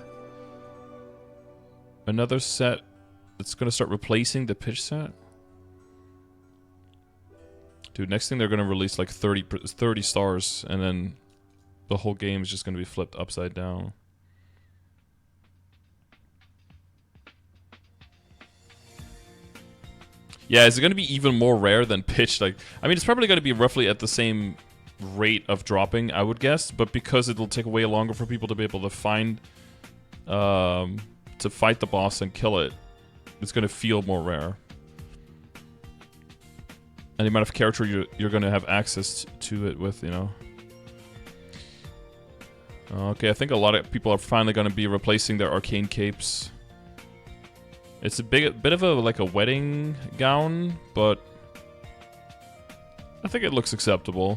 Speaker 1: another set that's going to start replacing the pitch set. Dude, next thing they're going to release like 30 stars, and then the whole game is just going to be flipped upside down. Yeah, is it going to be even more rare than pitch? Like, I mean, it's probably going to be roughly at the same rate of dropping, I would guess, but because it'll take way longer for people to be able to find, to fight the boss and kill it, it's going to feel more rare. And the amount of character you're going to have access to it with, you know. Okay, I think a lot of people are finally going to be replacing their arcane capes. It's a bit of a wedding gown, but I think it looks acceptable.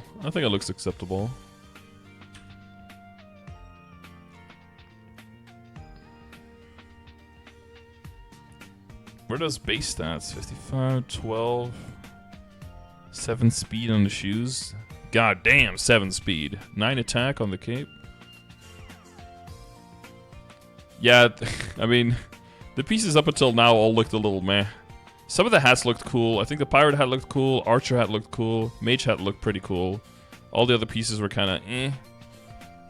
Speaker 1: Where does base stats? 55, 12... 7 speed on the shoes. God damn, 7 speed. 9 attack on the cape. Yeah, I mean, the pieces up until now all looked a little meh. Some of the hats looked cool. I think the pirate hat looked cool. Archer hat looked cool. Mage hat looked pretty cool. All the other pieces were kind of eh.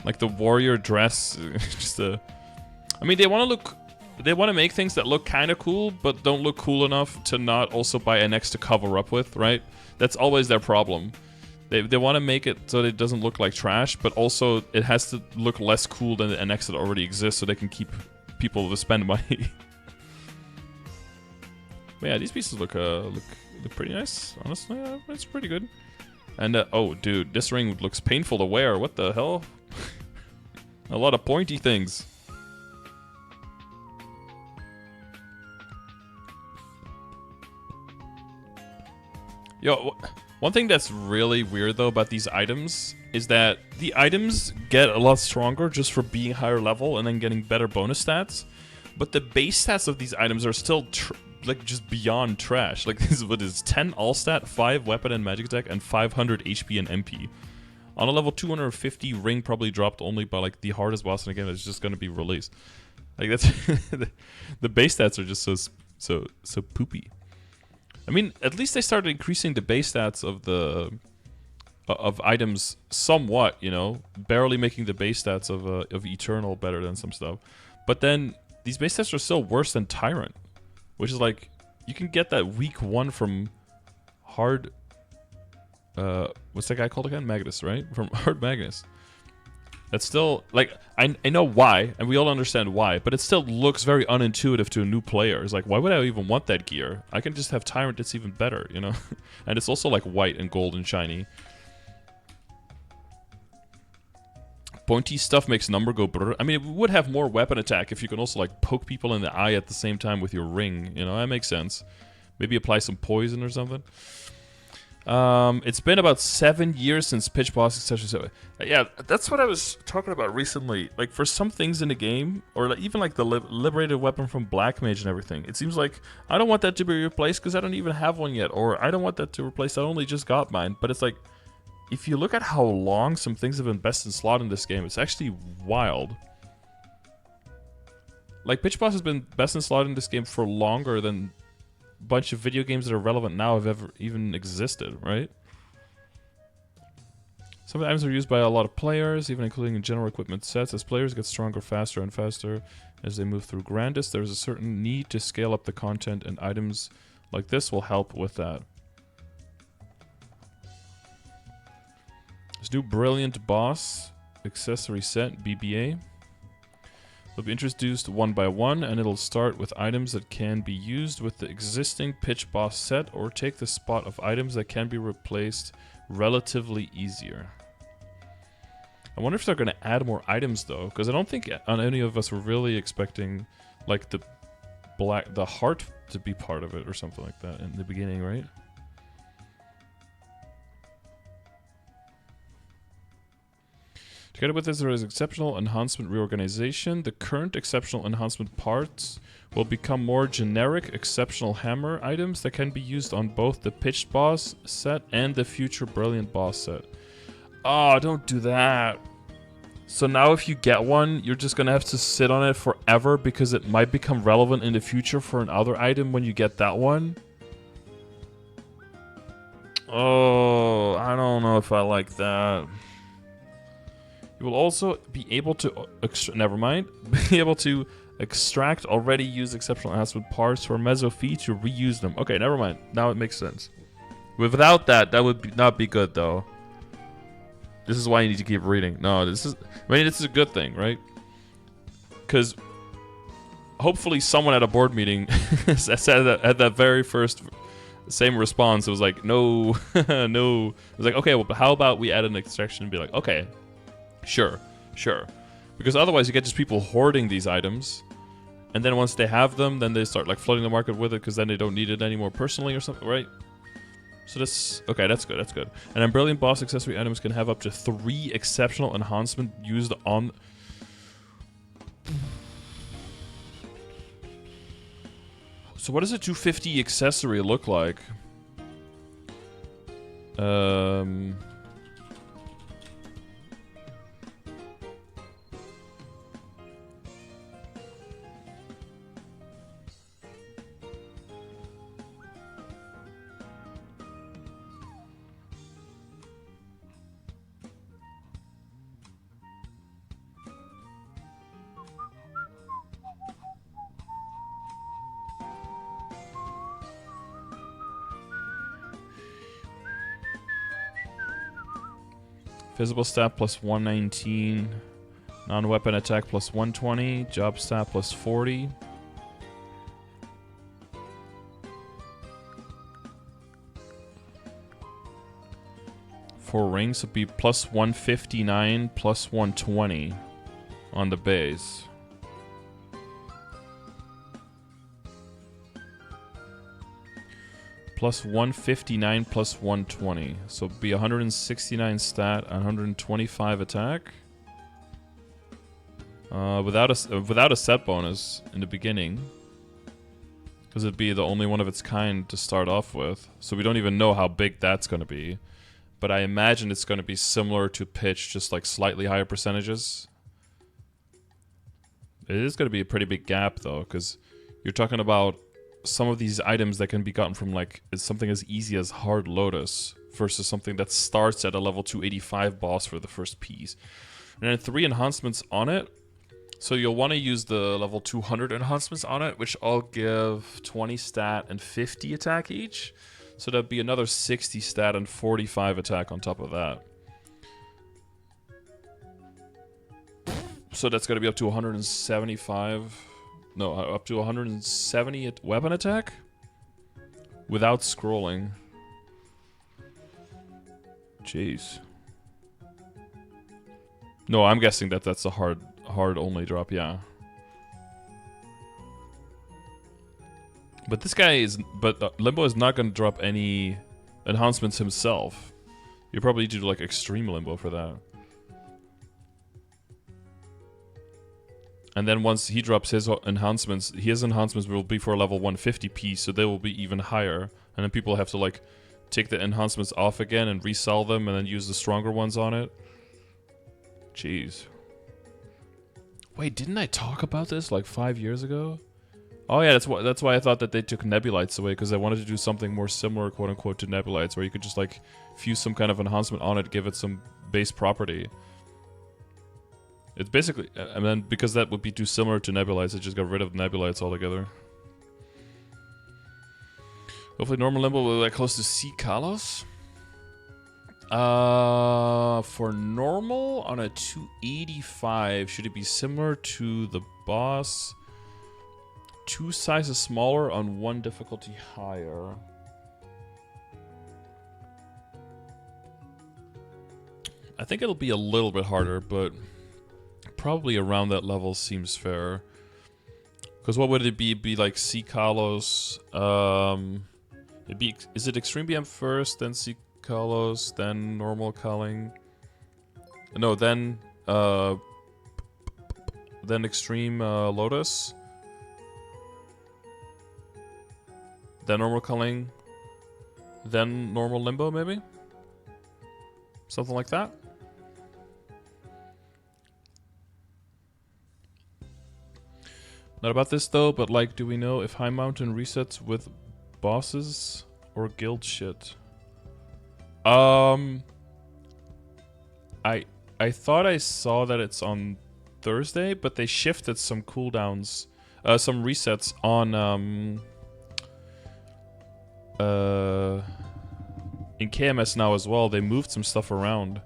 Speaker 1: Like the warrior dress, just a... I mean, they want to make things that look kind of cool, but don't look cool enough to not also buy NX to cover up with, right? That's always their problem. They want to make it so that it doesn't look like trash, but also it has to look less cool than the NX that already exists so they can keep people to spend money. But yeah, these pieces look pretty nice, honestly. Yeah, it's pretty good. And, oh, dude, this ring looks painful to wear. What the hell? A lot of pointy things. Yo, one thing that's really weird though about these items is that the items get a lot stronger just for being higher level and then getting better bonus stats, but the base stats of these items are still like just beyond trash. Like this is what is 10 all stat, 5 weapon and magic attack, and 500 HP and MP. On a level 250, ring probably dropped only by like the hardest boss in the game that's just going to be released. Like that's the base stats are just so poopy. I mean, at least they started increasing the base stats of items somewhat, you know, barely making the base stats of Eternal better than some stuff. But then these base stats are still worse than Tyrant, which is like you can get that weak one from Hard. What's that guy called again? Magnus, right? From Hard Magnus. That's still, like, I know why, and we all understand why, but it still looks very unintuitive to a new player. It's like, why would I even want that gear? I can just have Tyrant that's even better, you know? And it's also, like, white and gold and shiny. pointy stuff makes number go brr. I mean, it would have more weapon attack if you can also like poke people in the eye at the same time with your ring. You know, that makes sense. Maybe apply some poison or something. It's been about 7 years since Pitch Boss Accessory. So, yeah, that's what I was talking about recently. Like, for some things in the game, or like, even like the liberated weapon from Black Mage and everything, it seems like I don't want that to be replaced because I don't even have one yet, or I don't want that to replace. I only just got mine. But it's like, if you look at how long some things have been best in slot in this game, it's actually wild. Like, Pitch Boss has been best in slot in this game for longer than bunch of video games that are relevant now have ever even existed, right? Some items are used by a lot of players, even including in general equipment sets. As players get stronger faster and faster as they move through Grandest, there is a certain need to scale up the content, and items like this will help with that. This new Brilliant Boss accessory set, BBA, will be introduced one by one, and it'll start with items that can be used with the existing Pitch Boss set or take the spot of items that can be replaced relatively easier. I wonder if they're going to add more items though, because I don't think any of us were really expecting like the heart to be part of it or something like that in the beginning, right? Together with this, there is exceptional enhancement reorganization. The current exceptional enhancement parts will become more generic exceptional hammer items that can be used on both the Pitched Boss set and the future Brilliant Boss set. Oh, don't do that. So now if you get one, you're just going to have to sit on it forever because it might become relevant in the future for another item when you get that one. Oh, I don't know if I like that. You will also be able to be able to extract already used exceptional enhancement parts for Mezzofee to reuse them. Okay, never mind. Now it makes sense. Without that, that would not be good though. This is why you need to keep reading. No, this is a good thing, right? Because hopefully someone at a board meeting said that at that very first same response. It was like, no, no. It was like, okay, well, how about we add an extraction and be like, okay. Sure. Because otherwise you get just people hoarding these items. And then once they have them, then they start like flooding the market with it because then they don't need it anymore personally or something, right? So this... Okay, that's good. And then Brilliant Boss accessory items can have up to 3 exceptional enhancement used on... So what does a 250 accessory look like? Visible stat plus 119. Non-weapon attack plus 120. Job stat plus 40. For rings, it'd be plus 159, plus 120 on the base. Plus 159 plus 120. So it'd be 169 stat, 125 attack. Without a set bonus in the beginning. Because it'd be the only one of its kind to start off with. So we don't even know how big that's going to be. But I imagine it's going to be similar to pitch, just like slightly higher percentages. It is going to be a pretty big gap though, because you're talking about some of these items that can be gotten from like something as easy as Hard Lotus versus something that starts at a level 285 boss for the first piece. And then 3 enhancements on it. So you'll want to use the level 200 enhancements on it, which all give 20 stat and 50 attack each. So that'd be another 60 stat and 45 attack on top of that. So that's going to be up to 175... No, up to 170 weapon attack? Without scrolling. Jeez. No, I'm guessing that that's a hard only drop, yeah. But this guy is... But Limbo is not going to drop any enhancements himself. You probably need to do like extreme Limbo for that. And then once he drops his enhancements will be for level 150p, so they will be even higher. And then people have to like take the enhancements off again and resell them and then use the stronger ones on it. Jeez. Wait, didn't I talk about this like 5 years ago? Oh yeah, that's why I thought that they took Nebulites away, because they wanted to do something more similar, quote unquote, to Nebulites, where you could just like fuse some kind of enhancement on it, give it some base property. It's basically, and then because that would be too similar to Nebulites, it just got rid of Nebulites altogether. Hopefully normal Limbo will be like close to C. Kalos. For normal on a 285, should it be similar to the boss? 2 sizes smaller on 1 difficulty higher. I think it'll be a little bit harder, but probably around that level seems fair. Because what would it be? It'd be like C. Kalos. Is it Extreme BM first, then C. Kalos, then normal culling? No, then Extreme Lotus. Then normal culling. Then normal Limbo, maybe? Something like that? Not about this though, but like, do we know if High Mountain resets with bosses or guild shit? I thought I saw that it's on Thursday, but they shifted some cooldowns, some resets on in KMS now as well. They moved some stuff around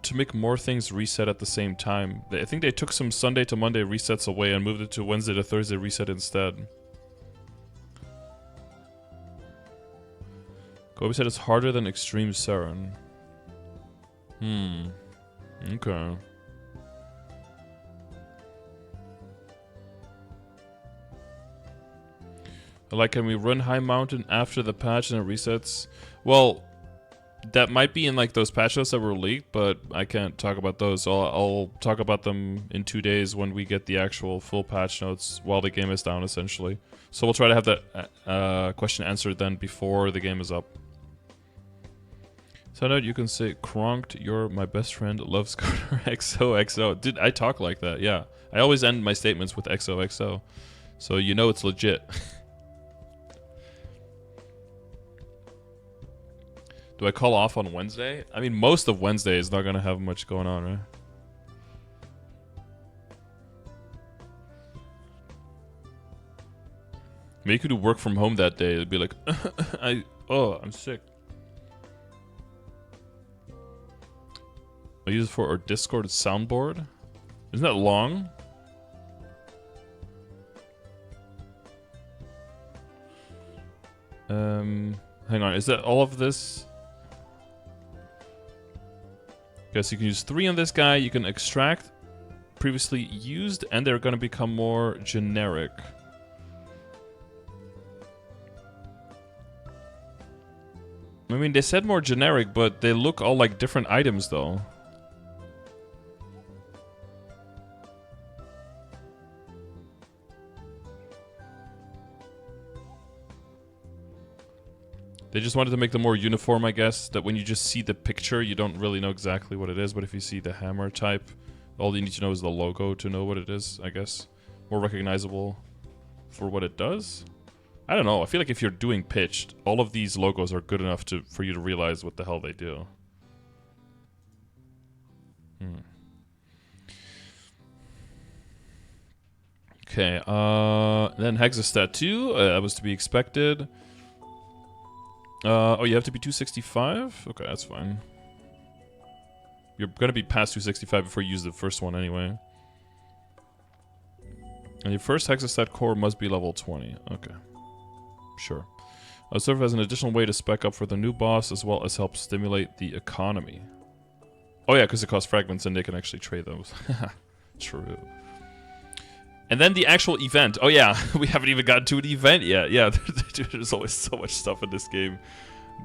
Speaker 1: to make more things reset at the same time. I think they took some Sunday to Monday resets away and moved it to Wednesday to Thursday reset instead. Kobe said it's harder than Extreme Seren. Okay. Like, can we run High Mountain after the patch and it resets? Well, that might be in like those patch notes that were leaked, but I can't talk about those. So I'll talk about them in 2 days when we get the actual full patch notes while the game is down, essentially. So we'll try to have that question answered then before the game is up. So now you can say, Kronked, you're my best friend, love Scardor, XOXO. Dude, I talk like that, yeah. I always end my statements with XOXO. So you know it's legit. Do I call off on Wednesday? I mean, most of Wednesday is not going to have much going on, right? Maybe you could do work from home that day. It'd be like, I'm sick. I use it for our Discord soundboard. Isn't that long? Hang on, is that all of this? Guess you can use 3 on this guy. You can extract previously used, and they're going to become more generic. I mean, they said more generic, but they look all like different items, though. They just wanted to make them more uniform, I guess, that when you just see the picture, you don't really know exactly what it is, but if you see the hammer type, all you need to know is the logo to know what it is, I guess. More recognizable for what it does? I don't know, I feel like if you're doing pitched, all of these logos are good enough for you to realize what the hell they do. Okay, then Hexastat 2, that was to be expected. Oh, you have to be 265? Okay, that's fine. You're gonna be past 265 before you use the first one anyway. And your first Hexastat core must be level 20. Okay. Sure. It'll serve as an additional way to spec up for the new boss as well as help stimulate the economy. Oh yeah, because it costs fragments and they can actually trade those. True. And then the actual event. Oh yeah, we haven't even gotten to an event yet. Yeah, dude, there's always so much stuff in this game.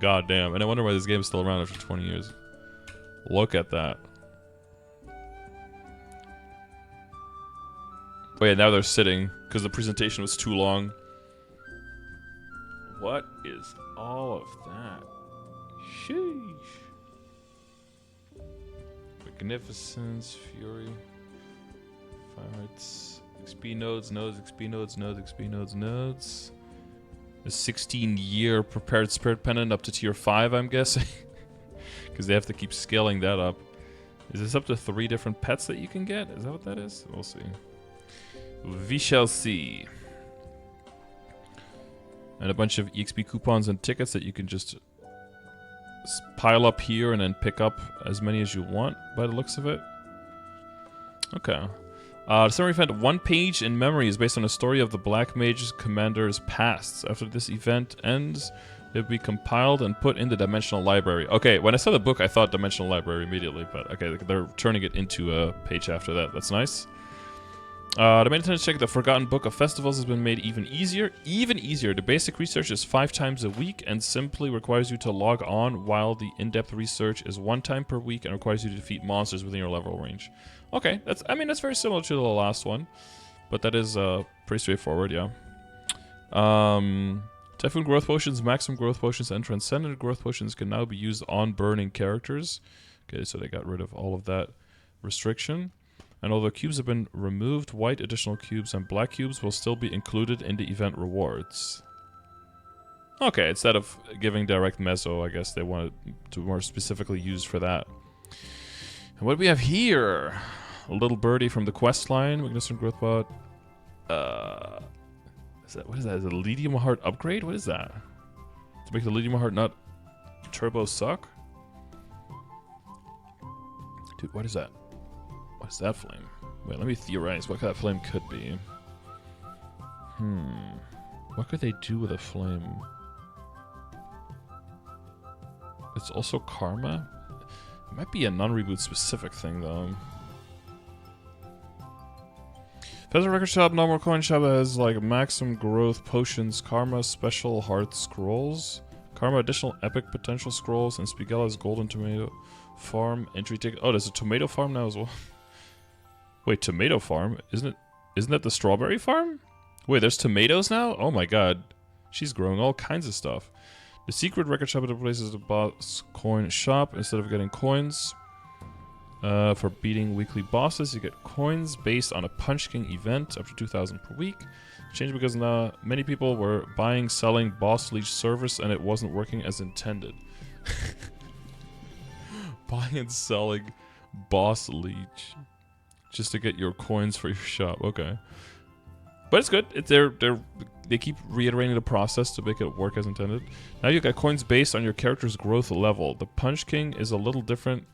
Speaker 1: God damn. And I wonder why this game is still around after 20 years. Look at that. Oh yeah, now they're sitting because the presentation was too long. What is all of that? Sheesh. Magnificence, Fury, Firehearts, XP nodes, XP nodes. A 16-year prepared spirit pendant up to tier 5, I'm guessing. Because they have to keep scaling that up. Is this up to 3 different pets that you can get? Is that what that is? We'll see. We shall see. And a bunch of EXP coupons and tickets that you can just pile up here and then pick up as many as you want by the looks of it. Okay. The summary event, one page in memory, is based on a story of the Black Mage's commander's past. After this event ends, it will be compiled and put in the Dimensional Library. Okay, when I saw the book, I thought Dimensional Library immediately, but okay, they're turning it into a page after that. That's nice. The main attempt to check the Forgotten Book of Festivals has been made even easier. The basic research is 5 times a week and simply requires you to log on, while the in-depth research is 1 time per week and requires you to defeat monsters within your level range. Okay, that's very similar to the last one, but that is pretty straightforward, yeah. Typhoon Growth Potions, Maximum Growth Potions, and Transcendent Growth Potions can now be used on burning characters. Okay, so they got rid of all of that restriction. And although cubes have been removed, white additional cubes and black cubes will still be included in the event rewards. Okay, instead of giving direct meso, I guess they wanted to more specifically use for that. And what do we have here? A little birdie from the quest line, Magnificent Growth Bot. What is that? Is it a Lithium Heart upgrade? What is that? To make the Lithium Heart not turbo suck? Dude, what is that? What is that flame? Wait, let me theorize what that flame could be. What could they do with a flame? It's also karma? It might be a non-reboot specific thing, though. Feather Record Shop, normal coin shop has like maximum growth potions, karma, special heart scrolls, karma, additional epic potential scrolls, and Spigella's golden tomato farm entry ticket. Oh, there's a tomato farm now as well. Wait, tomato farm? Isn't that the strawberry farm? Wait, there's tomatoes now? Oh my god. She's growing all kinds of stuff. The secret record shop replaces the boss coin shop. Instead of getting coins for beating weekly bosses, you get coins based on a Punch King event up to 2,000 per week. Changed because now many people were buying, selling Boss Leech service and it wasn't working as intended. Buying and selling Boss Leech just to get your coins for your shop. Okay, but it's good. They keep reiterating the process to make it work as intended. Now you got coins based on your character's growth level. The Punch King is a little different.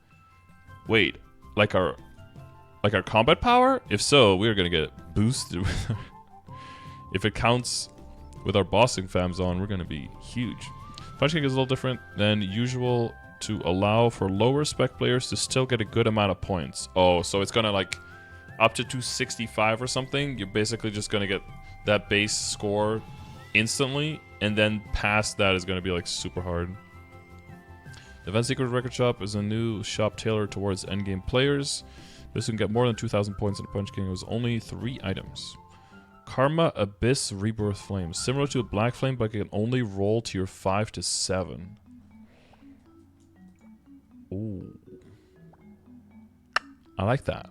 Speaker 1: Wait, like our combat power? If so, we are gonna get boosted. If it counts with our bossing fams on, we're gonna be huge. Punch King is a little different than usual to allow for lower spec players to still get a good amount of points. Oh, so it's gonna like up to 265 or something. You're basically just gonna get that base score instantly, and then past that is gonna be like super hard. The Event Secret Record Shop is a new shop tailored towards endgame players. This can get more than 2,000 points in the Punch King. It was only 3 items. Karma Abyss Rebirth Flame. Similar to a Black Flame, but it can only roll tier 5 to 7. Ooh. I like that.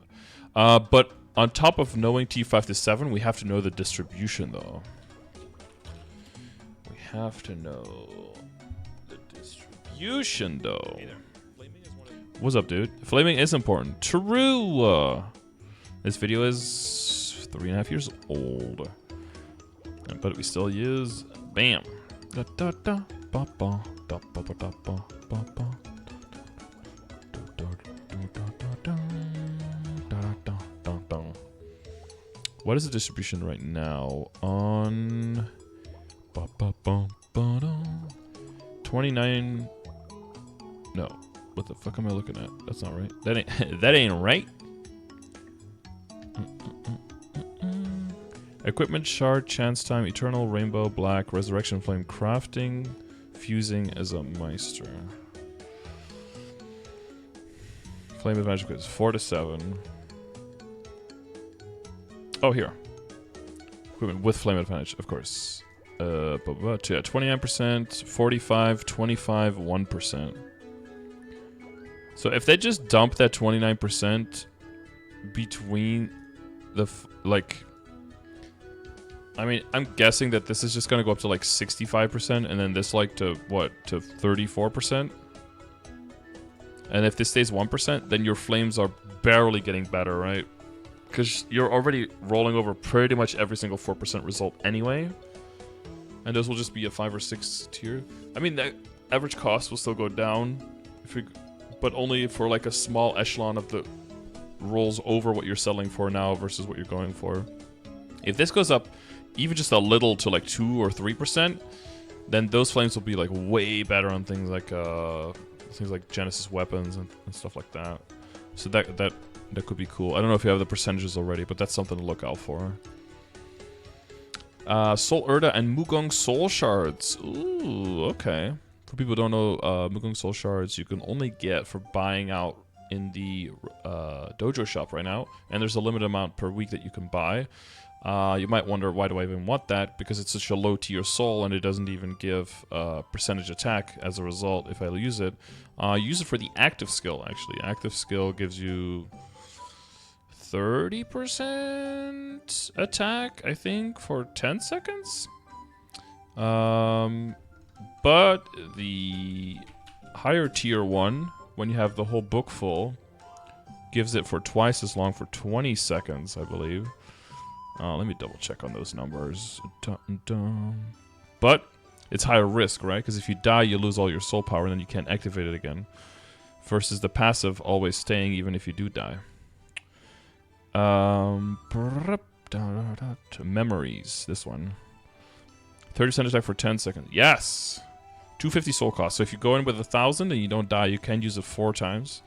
Speaker 1: But on top of knowing T5 to 7, we have to know the distribution, though. We have to know the distribution, though. What's up, dude? Flaming is important. True! This video is 3.5 years old. But we still use... Bam! Da, da, da, ba, ba, da, ba, ba, da, ba, ba, ba. What is the distribution right now on 29? No, What the fuck am I looking at? That's not right. That ain't that ain't right. Equipment shard, chance time, eternal, rainbow, black, resurrection flame, crafting, fusing as a meister. Flame of magic is 4 to 7. Oh, here. Equipment with flame advantage, of course. Yeah, 29%, 45, 25, 1%. So if they just dump that 29% between the I mean, I'm guessing that this is just gonna go up to like 65%, and then this like to what, to 34%. And if this stays 1%, then your flames are barely getting better, right? Because you're already rolling over pretty much every single 4% result anyway. And those will just be a 5 or 6 tier. I mean, the average cost will still go down, but only for like a small echelon of the rolls over what you're selling for now versus what you're going for. If this goes up even just a little to like 2 or 3%, then those flames will be like way better on things like Genesis weapons and stuff like that. So that could be cool. I don't know if you have the percentages already, but that's something to look out for. Soul Erda and Mugong Soul Shards. Ooh, okay. For people who don't know, Mugong Soul Shards you can only get for buying out in the dojo shop right now, and there's a limited amount per week that you can buy. You might wonder, why do I even want that? Because it's such a low tier soul, and it doesn't even give percentage attack as a result if I use it. Use it for the active skill, actually. Active skill gives you 30% attack, I think, for 10 seconds. But the higher tier one, when you have the whole book full, gives it for twice as long for 20 seconds, I believe. Let me double check on those numbers. But it's higher risk, right? Because if you die, you lose all your soul power, and then you can't activate it again. Versus the passive always staying even if you do die. Memories, this one. 30% attack for 10 seconds. Yes! 250 soul cost. So if you go in with 1,000 and you don't die, you can use it 4 times.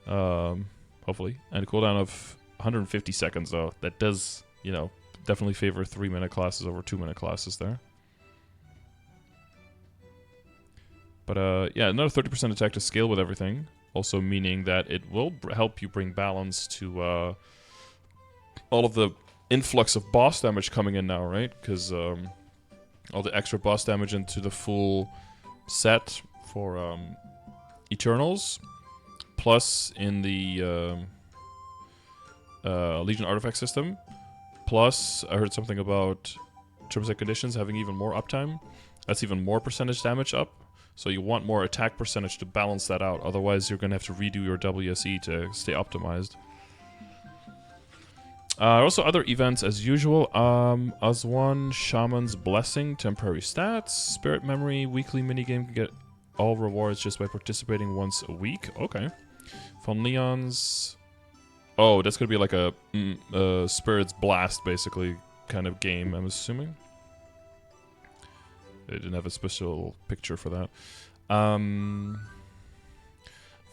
Speaker 1: Hopefully. And a cooldown of 150 seconds, though. That does, you know, definitely favor 3-minute classes over 2-minute classes there. But, yeah, another 30% attack to scale with everything. Also meaning that it will help you bring balance to all of the influx of boss damage coming in now, right? Because all the extra boss damage into the full set for Eternals, plus in the Legion artifact system, plus I heard something about terms and conditions having even more uptime. That's even more percentage damage up. So you want more attack percentage to balance that out. Otherwise, you're going to have to redo your WSE to stay optimized. Also, other events as usual. Azwan, Shaman's Blessing, temporary stats. Spirit Memory, weekly minigame, can get all rewards just by participating once a week. Okay. Von Leon's... Oh, that's going to be like a Spirit's Blast, basically, kind of game, I'm assuming. They didn't have a special picture for that. Von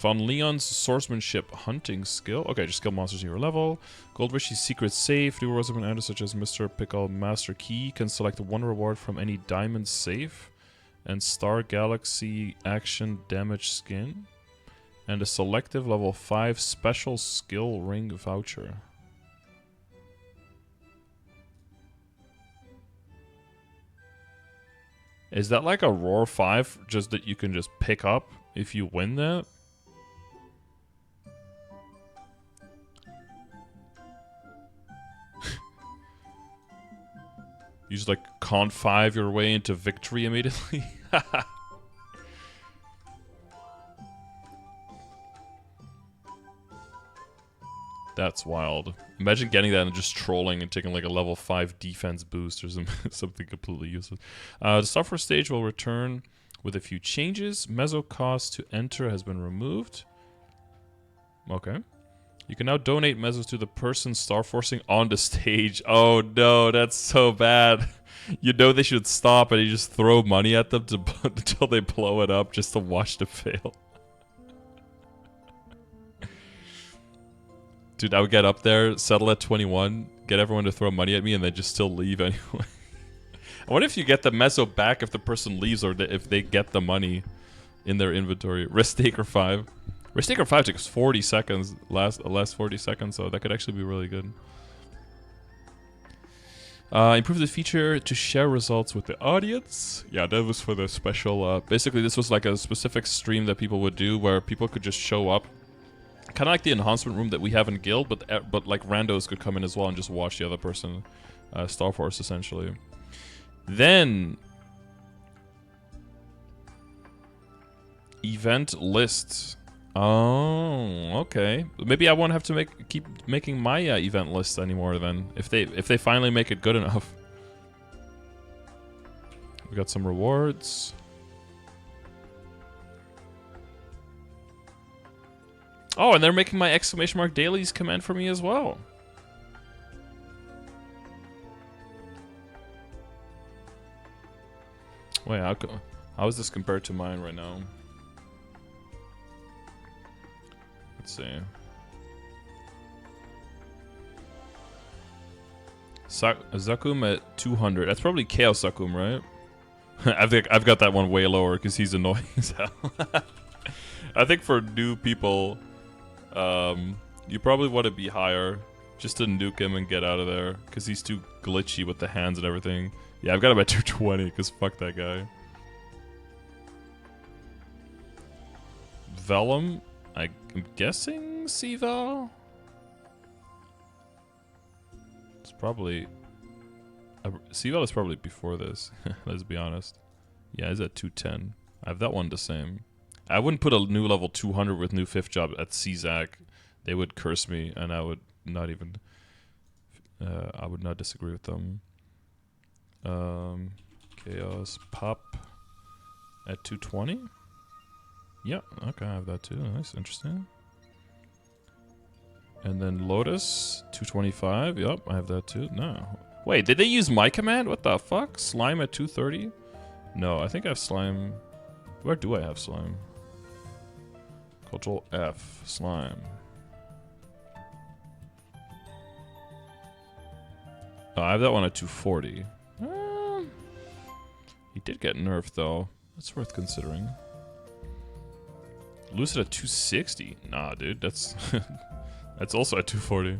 Speaker 1: Leon's Swordsmanship Hunting skill. Okay, just kill monsters in your level. Gold Rishy's Secret Safe. New rewards have been added, such as Mr. Pickle Master Key. Can select one reward from any diamond safe. And Star Galaxy Action Damage Skin. And a selective level 5 special skill ring voucher. Is that like a Roar 5, just that you can just pick up if you win that? You just like con 5 your way into victory immediately? That's wild. Imagine getting that and just trolling and taking like a level 5 defense boost or something completely useless. The software stage will return with a few changes. Mezzo cost to enter has been removed. Okay. You can now donate mezzos to the person starforcing on the stage. Oh no, that's so bad. You know they should stop and you just throw money at them until they blow it up just to watch them fail. Dude, I would get up there, settle at 21, get everyone to throw money at me, and then just still leave anyway. I wonder if you get the mezzo back if the person leaves or if they get the money in their inventory. Risk Taker 5. Risk Taker 5 takes 40 seconds, last 40 seconds, so that could actually be really good. Improve the feature to share results with the audience. Yeah, that was for the special. Basically, this was like a specific stream that people would do where people could just show up. Kind of like the enhancement room that we have in Guild, but like randos could come in as well and just watch the other person. Star Force, essentially. Then... event lists. Oh, okay. Maybe I won't have to keep making my event lists anymore then. If they finally make it good enough. We got some rewards. Oh, and they're making my exclamation mark dailies command for me as well. Wait, how is this compared to mine right now? Let's see. Zakum at 200. That's probably Chaos Zakum, right? I've got that one way lower because he's annoying as hell. I think for new people, you probably want to be higher just to nuke him and get out of there because he's too glitchy with the hands and everything. Yeah, I've got him at 220 because fuck that guy. Vellum. I'm guessing C-Val? It's probably... C-Val is probably before this, let's be honest. Yeah, he's at 210. I have that one the same. I wouldn't put a new level 200 with new 5th job at C-Zac. They would curse me, and I would not even... I would not disagree with them. Chaos Pop at 220? Yeah, okay, I have that too. Nice, interesting. And then Lotus, 225. Yep, I have that too. No. Wait, did they use my command? What the fuck? Slime at 230? No, I think I have Slime. Where do I have Slime? Control F, Slime. Oh, I have that one at 240. He did get nerfed though. That's worth considering. Lucid at 260? Nah, dude, that's that's also at 240.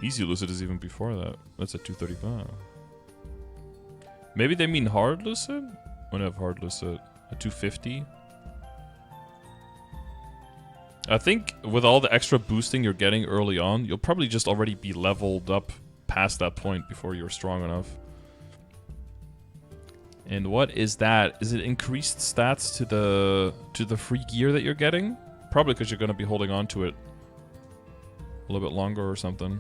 Speaker 1: Easy Lucid is even before that. That's at 235. Maybe they mean hard Lucid? I don't have hard Lucid at 250. I think with all the extra boosting you're getting early on, you'll probably just already be leveled up past that point before you're strong enough. And what is that? Is it increased stats to the free gear that you're getting? Probably because you're going to be holding on to it a little bit longer or something.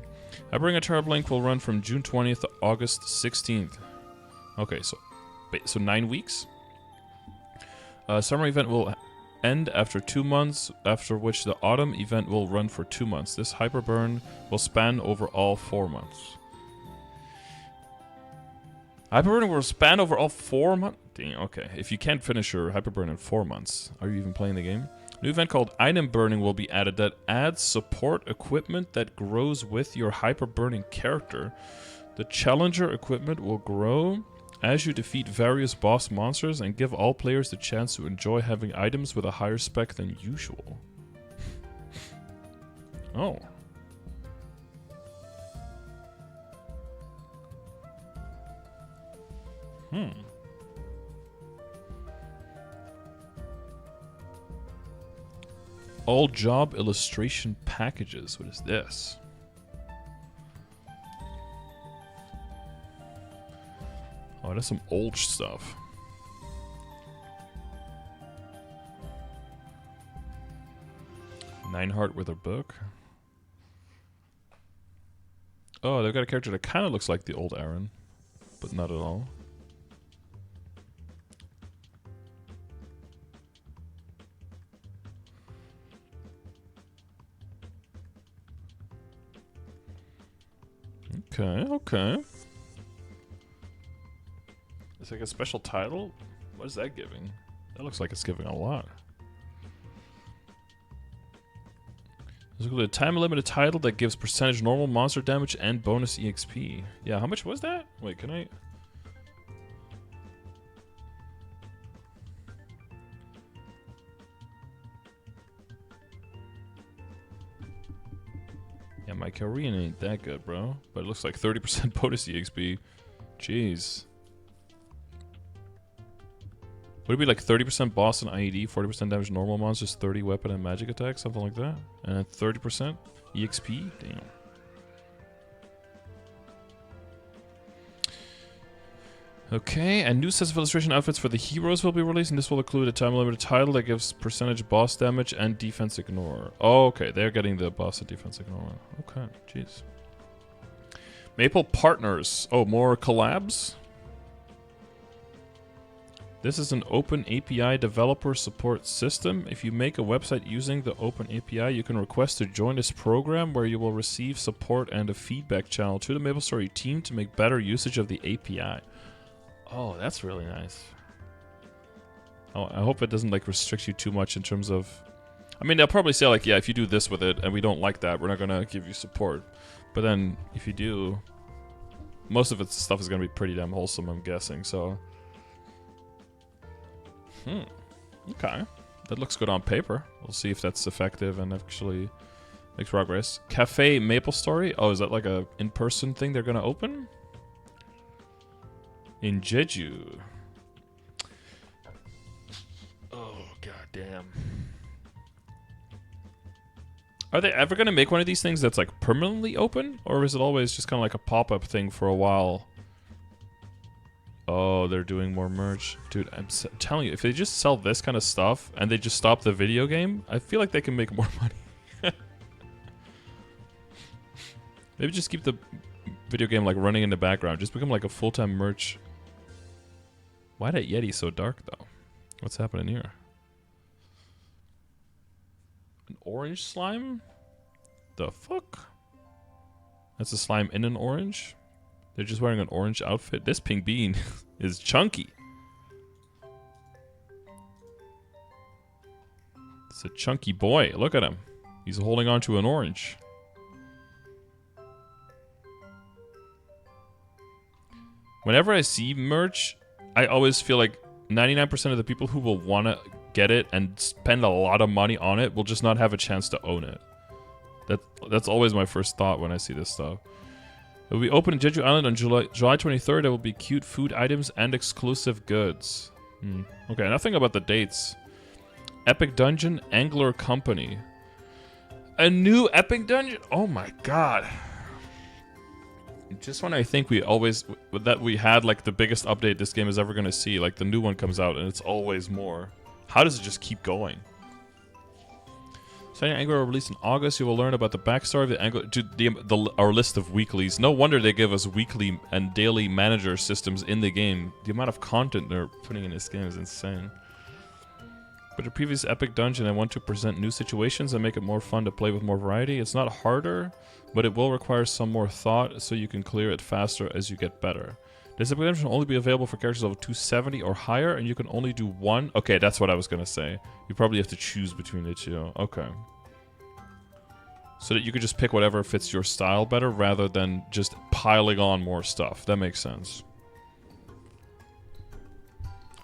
Speaker 1: Bring a Turb Link will run from June 20th to August 16th. Okay, so 9 weeks. Summer event will end after 2 months, after which the autumn event will run for 2 months. This hyperburn will span over all 4 months. Hyperburn will span over all 4 months? Dang, okay. If you can't finish your Hyperburn in 4 months, are you even playing the game? New event called Item Burning will be added that adds support equipment that grows with your Hyperburning character. The Challenger equipment will grow as you defeat various boss monsters and give all players the chance to enjoy having items with a higher spec than usual. Oh. All job illustration packages. What is this? Oh, that's some old stuff. Nineheart with a book. Oh, they've got a character that kind of looks like the old Aaron, but not at all. Okay, okay. It's like a special title? What is that giving? That looks like it's giving a lot. Let's go to a time-limited title that gives percentage normal monster damage and bonus EXP. Yeah, how much was that? Wait, can I... Yeah, my Korean ain't that good, bro. But it looks like 30% bonus EXP. Jeez. Would it be like 30% boss and IED, 40% damage normal monsters, 30 weapon and magic attack, something like that? And 30% EXP? Damn. Okay, and new sets of illustration outfits for the heroes will be released, and this will include a time-limited title that gives percentage boss damage and defense ignore. Oh, okay, they're getting the boss and defense ignore. Okay, jeez. Maple Partners. Oh, more collabs? This is an open API developer support system. If you make a website using the open API, you can request to join this program where you will receive support and a feedback channel to the MapleStory team to make better usage of the API. Oh, that's really nice. Oh, I hope it doesn't like restrict you too much in terms of... I mean, they'll probably say like, yeah, if you do this with it and we don't like that, we're not gonna give you support. But then, if you do, most of its stuff is gonna be pretty damn wholesome, I'm guessing, so... Okay. That looks good on paper. We'll see if that's effective and actually makes progress. Cafe MapleStory? Oh, is that like a in-person thing they're gonna open? In Jeju. Oh, goddamn. Are they ever gonna make one of these things that's like permanently open? Or is it always just kind of like a pop-up thing for a while? Oh, they're doing more merch. Dude, I'm telling you, if they just sell this kind of stuff and they just stop the video game, I feel like they can make more money. Maybe just keep the video game like running in the background. Just become like a full-time merch. Why that Yeti so dark though? What's happening here? An orange slime? The fuck? That's a slime in an orange? They're just wearing an orange outfit. This pink bean is chunky. It's a chunky boy. Look at him. He's holding on to an orange. Whenever I see merch, I always feel like 99% of the people who will want to get it and spend a lot of money on it will just not have a chance to own it. That's always my first thought when I see this stuff. It will be open in Jeju Island on July 23rd. There will be cute food items and exclusive goods. Okay, nothing about the dates. Epic Dungeon, Angler Company. A new Epic Dungeon? Oh my god. Just when I think we had like the biggest update this game is ever going to see, like the new one comes out and it's always more. How does it just keep going? Signing Angler will release in August. You will learn about the backstory of the Angler. Dude, our list of weeklies. No wonder they give us weekly and daily manager systems in the game. The amount of content they're putting in this game is insane. But the previous Epic Dungeon, I want to present new situations and make it more fun to play with more variety. It's not harder, but it will require some more thought so you can clear it faster as you get better. This Epic Dungeon will only be available for characters level 270 or higher, and you can only do one. Okay, that's what I was going to say. You probably have to choose between the two. Okay. So that you could just pick whatever fits your style better rather than just piling on more stuff. That makes sense.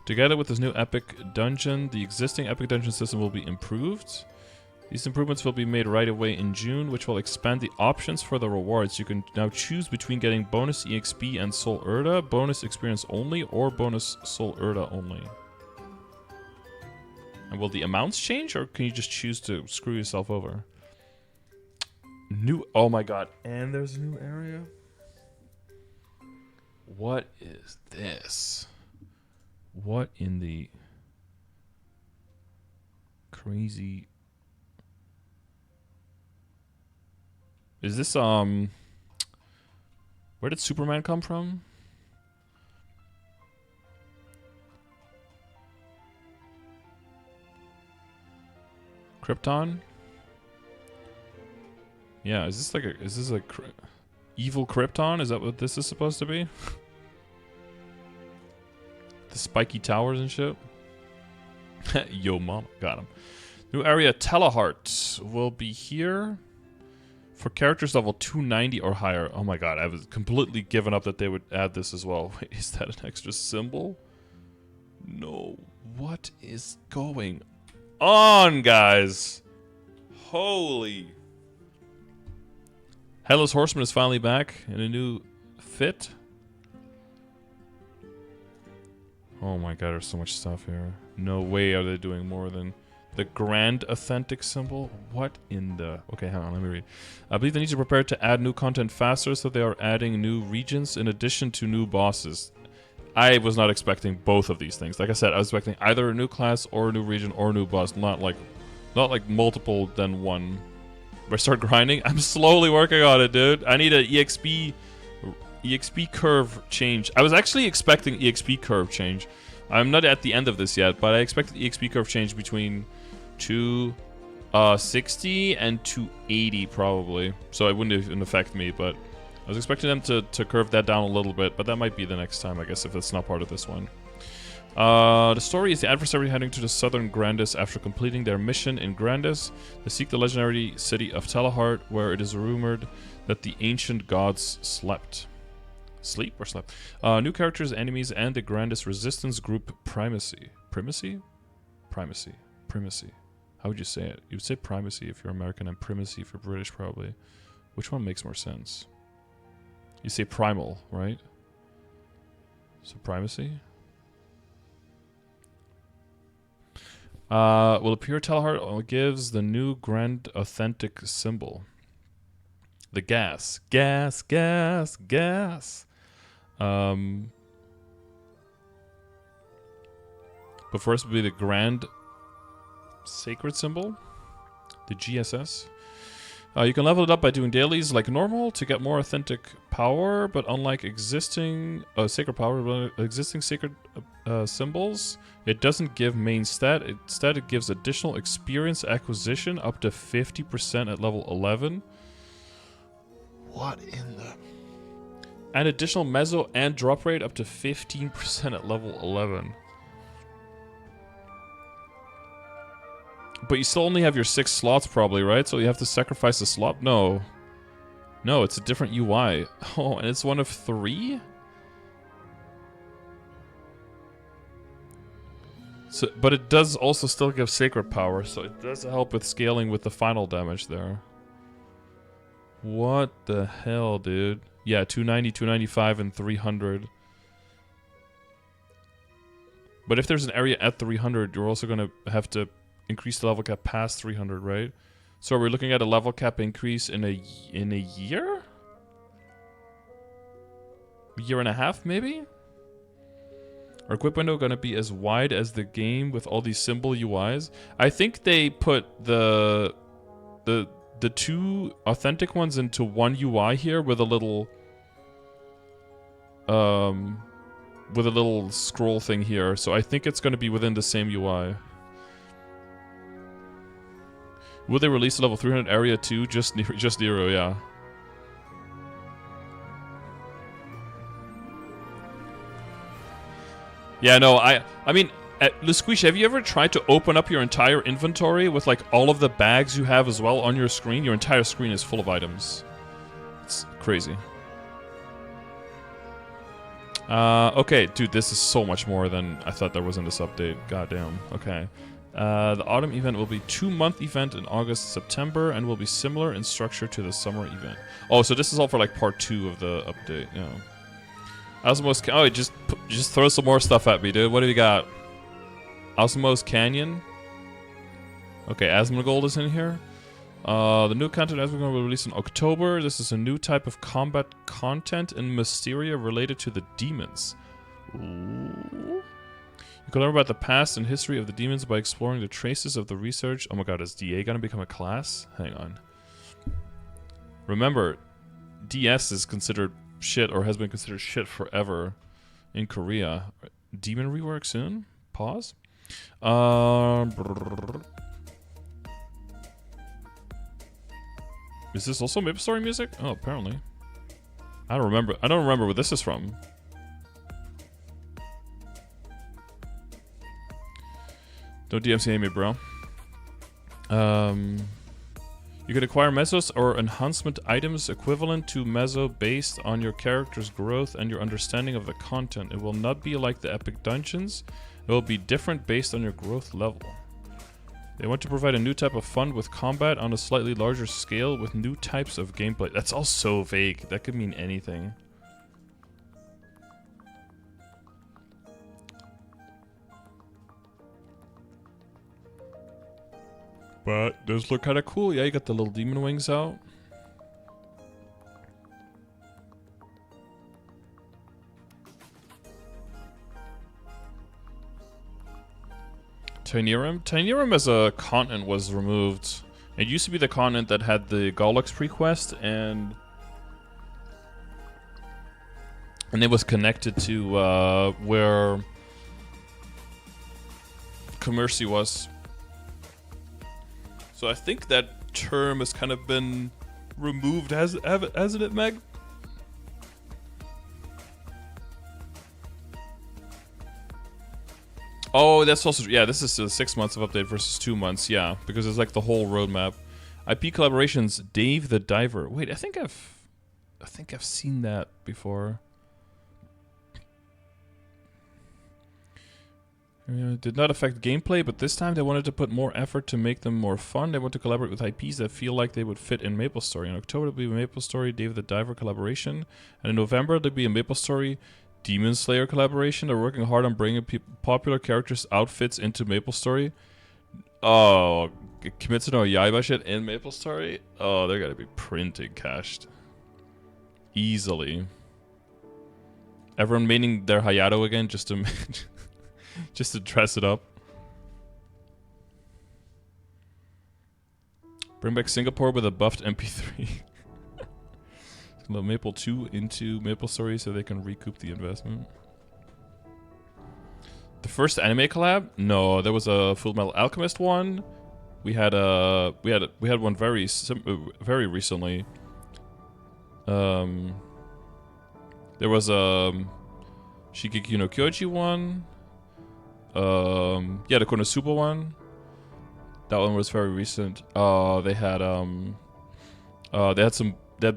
Speaker 1: Together with this new Epic Dungeon, the existing Epic Dungeon system will be improved. These improvements will be made right away in June, which will expand the options for the rewards. You can now choose between getting bonus EXP and Soul Urda, bonus experience only, or bonus Soul Urda only. And will the amounts change, or can you just choose to screw yourself over? Oh my god, and there's a new area? What is this? What in the crazy... Is this, where did Superman come from? Krypton? Yeah, is this like evil Krypton? Is that what this is supposed to be? The spiky towers and shit? Yo, mama. Got him. New area Telehart will be here for characters level 290 or higher. Oh my god, I was completely given up that they would add this as well. Wait, is that an extra symbol? No. What is going on, guys? Holy. Headless Horseman is finally back in a new fit. Oh my god, there's so much stuff here. No way are they doing more than the Grand Authentic symbol. What in the... Okay, hang on, let me read. I believe they need to prepare to add new content faster, so they are adding new regions in addition to new bosses. I was not expecting both of these things. Like I said, I was expecting either a new class or a new region or a new boss, not like multiple than one. If I start grinding, I'm slowly working on it, dude. I need an EXP curve change. I was actually expecting EXP curve change. I'm not at the end of this yet, but I expected EXP curve change between 260 and 280 probably. So it wouldn't even affect me, but I was expecting them to curve that down a little bit, but that might be the next time, I guess, if it's not part of this one. The story is the adversary heading to the southern Grandis after completing their mission in Grandis. They seek the legendary city of Telehart, where it is rumored that the ancient gods slept. Sleep or slept? New characters, enemies, and the Grandis resistance group Primacy. Primacy? Primacy. Primacy. How would you say it? You would say primacy if you're American and primacy if you're British, probably. Which one makes more sense? You say primal, right? So primacy? Will appear Telehart gives the new Grand Authentic symbol. The gas. Gas, gas, gas. But first would be the Grand Sacred symbol. The GSS. You can level it up by doing dailies like normal to get more authentic power, but unlike existing sacred power, existing sacred symbols, it doesn't give main stat. Instead, it gives additional experience acquisition up to 50% at level 11. What in the... And additional mezzo and drop rate up to 15% at level 11. But you still only have your 6 slots probably, right? So you have to sacrifice a slot? No. No, it's a different UI. Oh, and it's one of 3? So, but it does also still give sacred power, so it does help with scaling with the final damage there. What the hell, dude? Yeah, 290, 295, and 300. But if there's an area at 300, you're also going to have to increase the level cap past 300, right? So we're looking at a level cap increase in a year? A year and a half, maybe? Our equip window gonna be as wide as the game with all these symbol UIs. I think they put the 2 authentic ones into one UI here with a little scroll thing here. So I think it's gonna be within the same UI. Will they release a level 300 area too? Just Nero, yeah. Yeah, no, I mean, Lusquish, have you ever tried to open up your entire inventory with like all of the bags you have as well on your screen? Your entire screen is full of items. It's crazy. Okay, dude, this is so much more than I thought there was in this update. Goddamn. Okay. The autumn event will be 2-month event in August, September, and will be similar in structure to the summer event. Oh, so this is all for like part 2 of the update. Yeah. Osmos. Oh, just throw some more stuff at me, dude. What do we got? Osmos Canyon. Okay, Asmongold is in here. The new content Asmongold will release in October. This is a new type of combat content in Mysteria related to the demons. Ooh. You can learn about the past and history of the demons by exploring the traces of the research. Oh my god, is DA gonna become a class? Hang on. Remember, DS is considered shit, or has been considered shit forever in Korea. Demon rework soon? Pause. Is this also MapleStory music? Oh, apparently. I don't remember where this is from. Don't DMCA me, bro. You can acquire mesos or enhancement items equivalent to meso based on your character's growth and your understanding of the content. It will not be like the epic dungeons. It will be different based on your growth level. They want to provide a new type of fun with combat on a slightly larger scale with new types of gameplay. That's all so vague. That could mean anything. But those look kind of cool. Yeah, you got the little demon wings out. Tynerum? Tynerum as a continent was removed. It used to be the continent that had the Gollux prequest, and it was connected to where Commercy was. So I think that term has kind of been removed, hasn't it, Meg? Oh, that's also, yeah, this is 6 months of update versus 2 months, yeah, because it's like the whole roadmap. IP collaborations, Dave the Diver. Wait, I think I've seen that before. Did not affect gameplay, but this time they wanted to put more effort to make them more fun. They want to collaborate with IPs that feel like they would fit in MapleStory. In October, there'll be a MapleStory Dave the Diver collaboration. And in November, there'll be a MapleStory Demon Slayer collaboration. They're working hard on bringing popular characters' outfits into MapleStory. Oh, Kimetsu no Yaiba shit in MapleStory? Oh, they're gotta be printing cached. Easily. Everyone meaning their Hayato again just to... just to dress it up. Bring back Singapore with a buffed MP3. Load Maple 2 into MapleStory so they can recoup the investment. The first anime collab? No, there was a Full Metal Alchemist one. We had one very recently. There was a Shingeki no Kyoji one. Yeah, the Konosuba one. That one was very recent. They had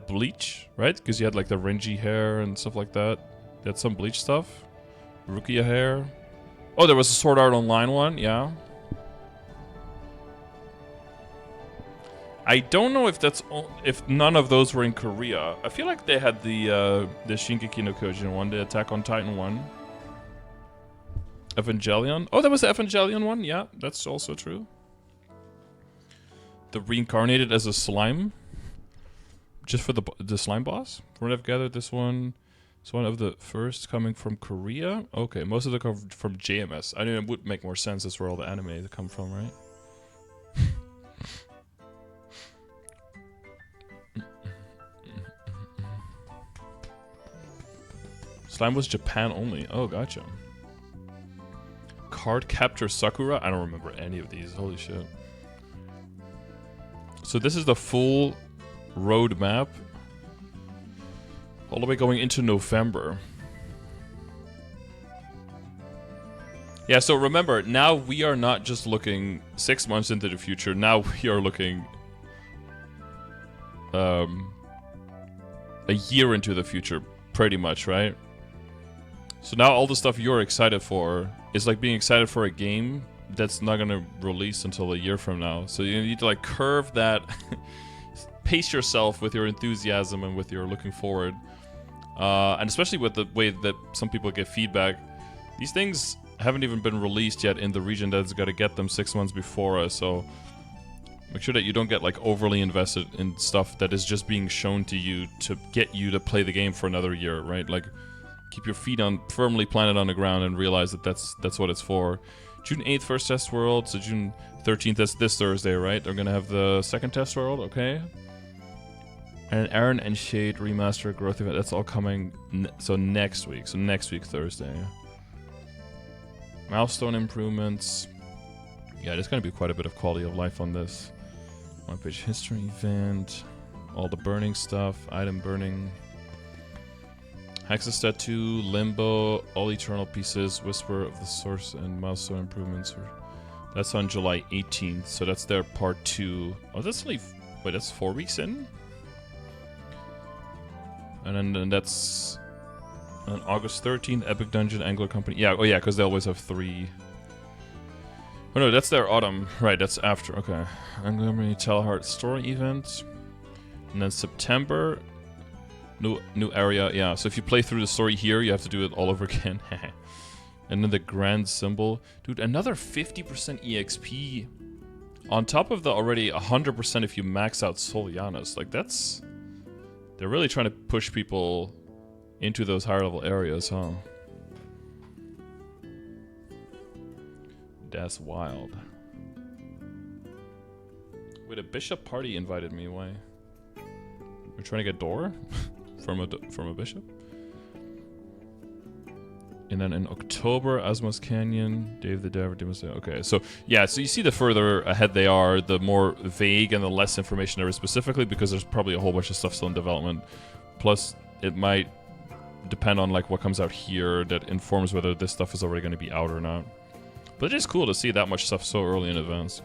Speaker 1: Bleach, right? Because you had like the Renji hair and stuff like that. They had some Bleach stuff. Rukia hair. Oh, there was a Sword Art Online one, yeah. I don't know if if none of those were in Korea. I feel like they had the Shingeki no Kyojin one, the Attack on Titan one. Evangelion? Oh, that was the Evangelion one? Yeah, that's also true. The reincarnated as a slime. Just for the slime boss? From what I've gathered, this one is one of the first coming from Korea. Okay, most of them come from JMS. I mean, it would make more sense. That's where all the anime come from, right? Slime was Japan only. Oh, gotcha. Card Captor Sakura? I don't remember any of these. Holy shit. So this is the full roadmap. All the way going into November. Yeah, so remember, now we are not just looking 6 months into the future. Now we are looking a year into the future, pretty much, right? So now all the stuff you're excited for is like being excited for a game that's not going to release until a year from now. So you need to like curve that, pace yourself with your enthusiasm and with your looking forward. And especially with the way that some people get feedback, these things haven't even been released yet in the region that's got to get them 6 months before us. So make sure that you don't get like overly invested in stuff that is just being shown to you to get you to play the game for another year, right? Like, keep your feet firmly planted on the ground and realize that that's what it's for. June 8th, first test world. So June 13th, that's this Thursday, right? They're gonna have the second test world, okay? And Aaron and Shade remaster growth event. That's all coming. So next week. So next week Thursday. Milestone improvements. Yeah, there's gonna be quite a bit of quality of life on this. One-page history event. All the burning stuff. Item burning. Hexus Tattoo, Limbo, All Eternal Pieces, Whisper of the Source, and Milestone improvements. That's on July 18th, so that's their part 2. Oh, that's only... Wait, that's 4 weeks in? And then that's... On August 13th, Epic Dungeon Angler Company. Yeah, oh yeah, because they always have 3... Oh no, that's their autumn. Right, that's after. Okay. Angler Company Teleheart Story Event. And then September... New area, yeah. So if you play through the story here, you have to do it all over again. And then the grand symbol. Dude, another 50% EXP on top of the already 100% if you max out Solianas. Like, that's... They're really trying to push people into those higher level areas, huh? That's wild. Wait, a bishop party invited me. Why? We're trying to get door from a bishop. And then in October, Asmos Canyon, Dave the Diver, Demon Slayer. Okay, so yeah, so you see the further ahead they are, the more vague and the less information there is specifically, because there's probably a whole bunch of stuff still in development. Plus, it might depend on like what comes out here that informs whether this stuff is already going to be out or not. But it is cool to see that much stuff so early in advance.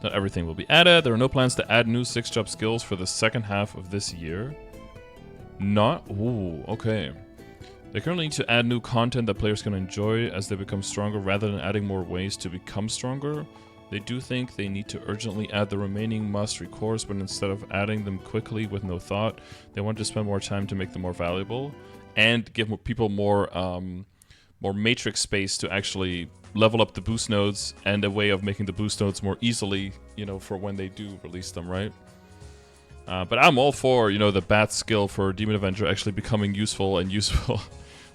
Speaker 1: Not everything will be added. There are no plans to add new 6-job skills for the second half of this year. Not... Ooh, okay. They currently need to add new content that players can enjoy as they become stronger rather than adding more ways to become stronger. They do think they need to urgently add the remaining mastery cores, but instead of adding them quickly with no thought, they want to spend more time to make them more valuable and give people more matrix space to actually level up the boost nodes and a way of making the boost nodes more easily, you know, for when they do release them, right? But I'm all for, you know, the bat skill for Demon Avenger actually becoming useful and useful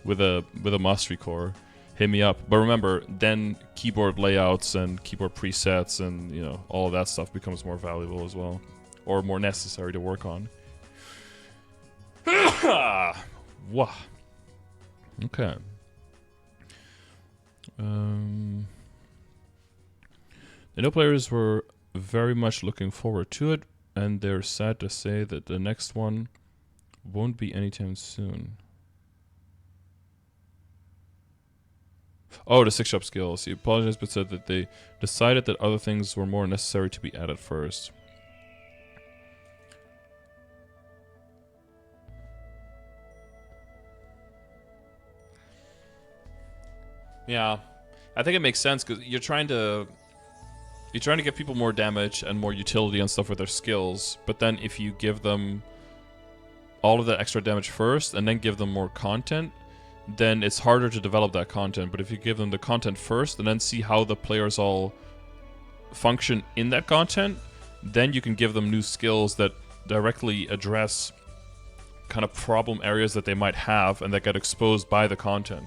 Speaker 1: with a mastery core. Hit me up. But remember, then keyboard layouts and keyboard presets and, you know, all of that stuff becomes more valuable as well, or more necessary to work on. Wah. Okay. I know players were very much looking forward to it, and they're sad to say that the next one won't be anytime soon. Oh, the 6-job skills. He apologized but said that they decided that other things were more necessary to be added first. Yeah, I think it makes sense because you're trying to give people more damage and more utility and stuff with their skills, but then if you give them all of that extra damage first and then give them more content, then it's harder to develop that content. But if you give them the content first and then see how the players all function in that content, then you can give them new skills that directly address kind of problem areas that they might have and that get exposed by the content.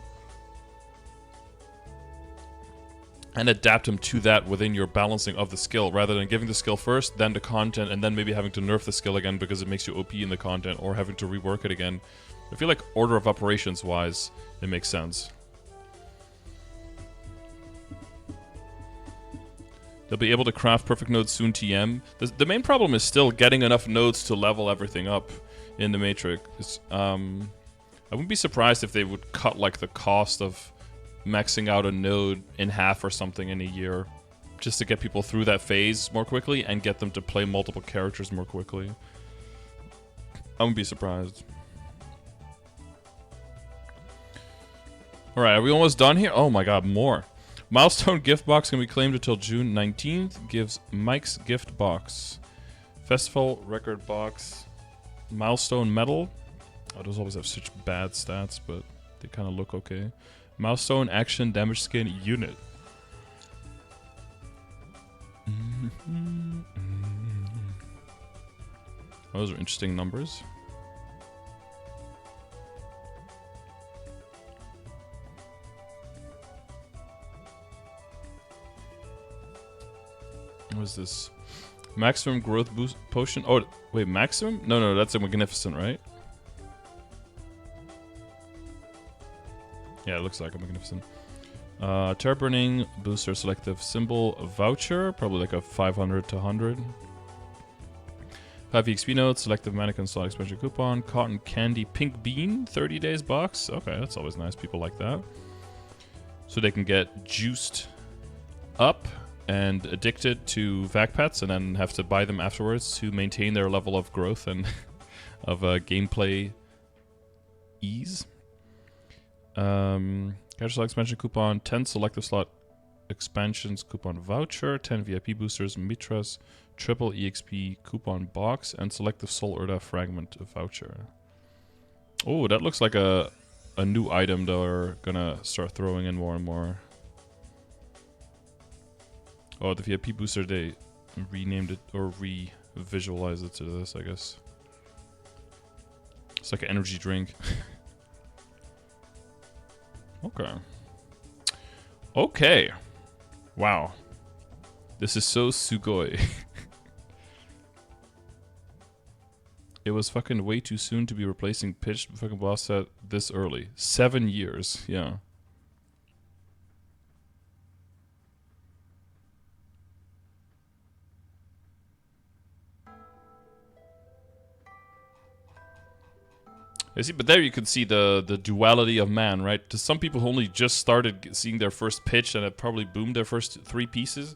Speaker 1: And adapt them to that within your balancing of the skill, rather than giving the skill first, then the content, and then maybe having to nerf the skill again because it makes you OP in the content, or having to rework it again. I feel like order of operations wise, it makes sense. They'll be able to craft perfect nodes soon, TM. The main problem is still getting enough nodes to level everything up in the Matrix. I wouldn't be surprised if they would cut like the cost of maxing out a node in half or something in a year, just to get people through that phase more quickly and get them to play multiple characters more quickly. I wouldn't be surprised. Alright, are we almost done here? Oh my god, more. Milestone gift box can be claimed until June 19th. Gives Mike's gift box. Festival record box. Milestone medal. Oh, those always have such bad stats, but they kind of look okay. Milestone action damage skin unit. Those are interesting numbers. What is this? Maximum growth boost potion. Oh, wait, maximum? No, that's a magnificent, right? Yeah, it looks like a magnificent. Terror burning booster selective symbol voucher, probably like a 500 to 100. 5 XP notes, selective mannequin slot expansion coupon, cotton candy pink bean, 30 days box. Okay, that's always nice. People like that. So they can get juiced up and addicted to vac pets and then have to buy them afterwards to maintain their level of growth and of gameplay ease. Casual slot expansion coupon, 10 selective slot expansions coupon voucher, 10 VIP boosters, Mitras, triple EXP coupon box, and selective Soul Urda fragment voucher. Oh, that looks like a new item they're gonna start throwing in more and more. Oh, the VIP booster, they renamed it or re-visualized it to this, I guess. It's like an energy drink. Okay. Okay. Wow. This is so sugoi. It was fucking way too soon to be replacing pitched fucking boss set this early. 7 years, yeah. I see, but there you could see the duality of man, right? To some people who only just started seeing their first pitch and had probably boomed their first 3 pieces,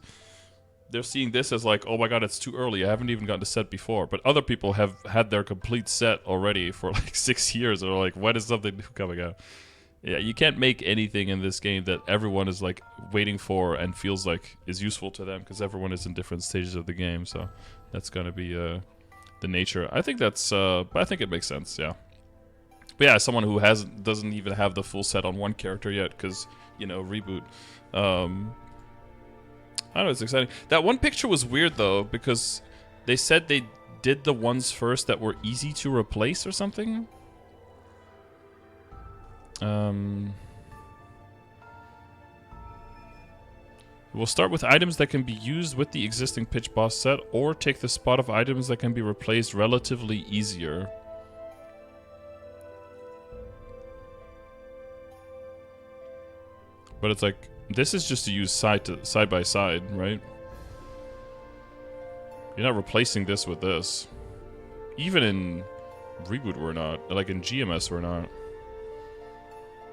Speaker 1: they're seeing this as like, oh my god, it's too early. I haven't even gotten the set before. But other people have had their complete set already for like 6 years. They're like, when is something new coming out? Yeah, you can't make anything in this game that everyone is like waiting for and feels like is useful to them because everyone is in different stages of the game. So that's gonna be the nature. I think that's, but I think it makes sense. Yeah. But yeah, someone who doesn't even have the full set on one character yet, because you know, reboot. I don't know, it's exciting. That one picture was weird though, because they said they did the ones first that were easy to replace or something. We'll start with items that can be used with the existing pitch boss set, or take the spot of items that can be replaced relatively easier. But it's like, this is just to use side by side, right? You're not replacing this with this. Even in Reboot we're not. Like in GMS we're not.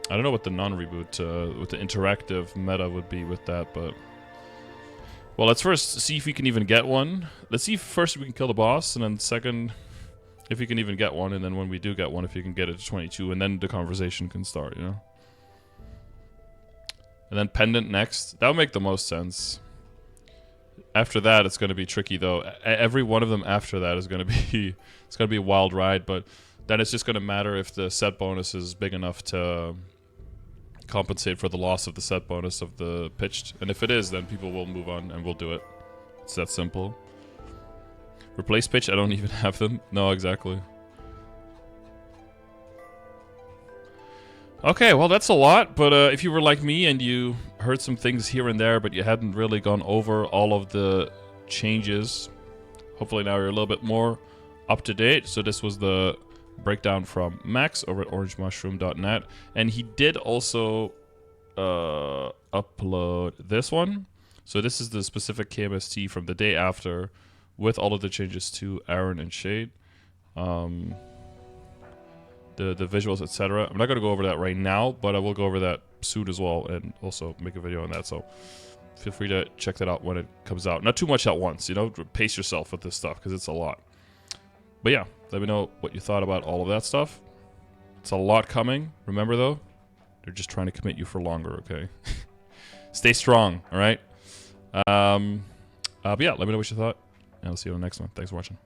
Speaker 1: I don't know what the non-reboot, what the interactive meta would be with that, but... Well, let's first see if we can even get one. Let's see if first we can kill the boss, and then second, if we can even get one, and then when we do get one, if you can get it to 22, and then the conversation can start, you know? And then Pendant next. That would make the most sense. After that, it's going to be tricky, though. Every one of them after that is going to be... It's going to be a wild ride, but then it's just going to matter if the set bonus is big enough to compensate for the loss of the set bonus of the pitched. And if it is, then people will move on and we'll do it. It's that simple. Replace pitch? I don't even have them. No, exactly. Okay, well that's a lot, but if you were like me and you heard some things here and there, but you hadn't really gone over all of the changes, hopefully now you're a little bit more up to date. So this was the breakdown from Max over at orangemushroom.net, and he did also upload this one. So this is the specific KMST from the day after with all of the changes to Aaron and Shade. The visuals, etc. I'm not going to go over that right now, but I will go over that soon as well and also make a video on that. So feel free to check that out when it comes out. Not too much at once, you know, pace yourself with this stuff because it's a lot. But yeah, let me know what you thought about all of that stuff. It's a lot coming. Remember though, they're just trying to commit you for longer, okay? Stay strong, all right? But yeah, let me know what you thought, and I'll see you on the next one. Thanks for watching.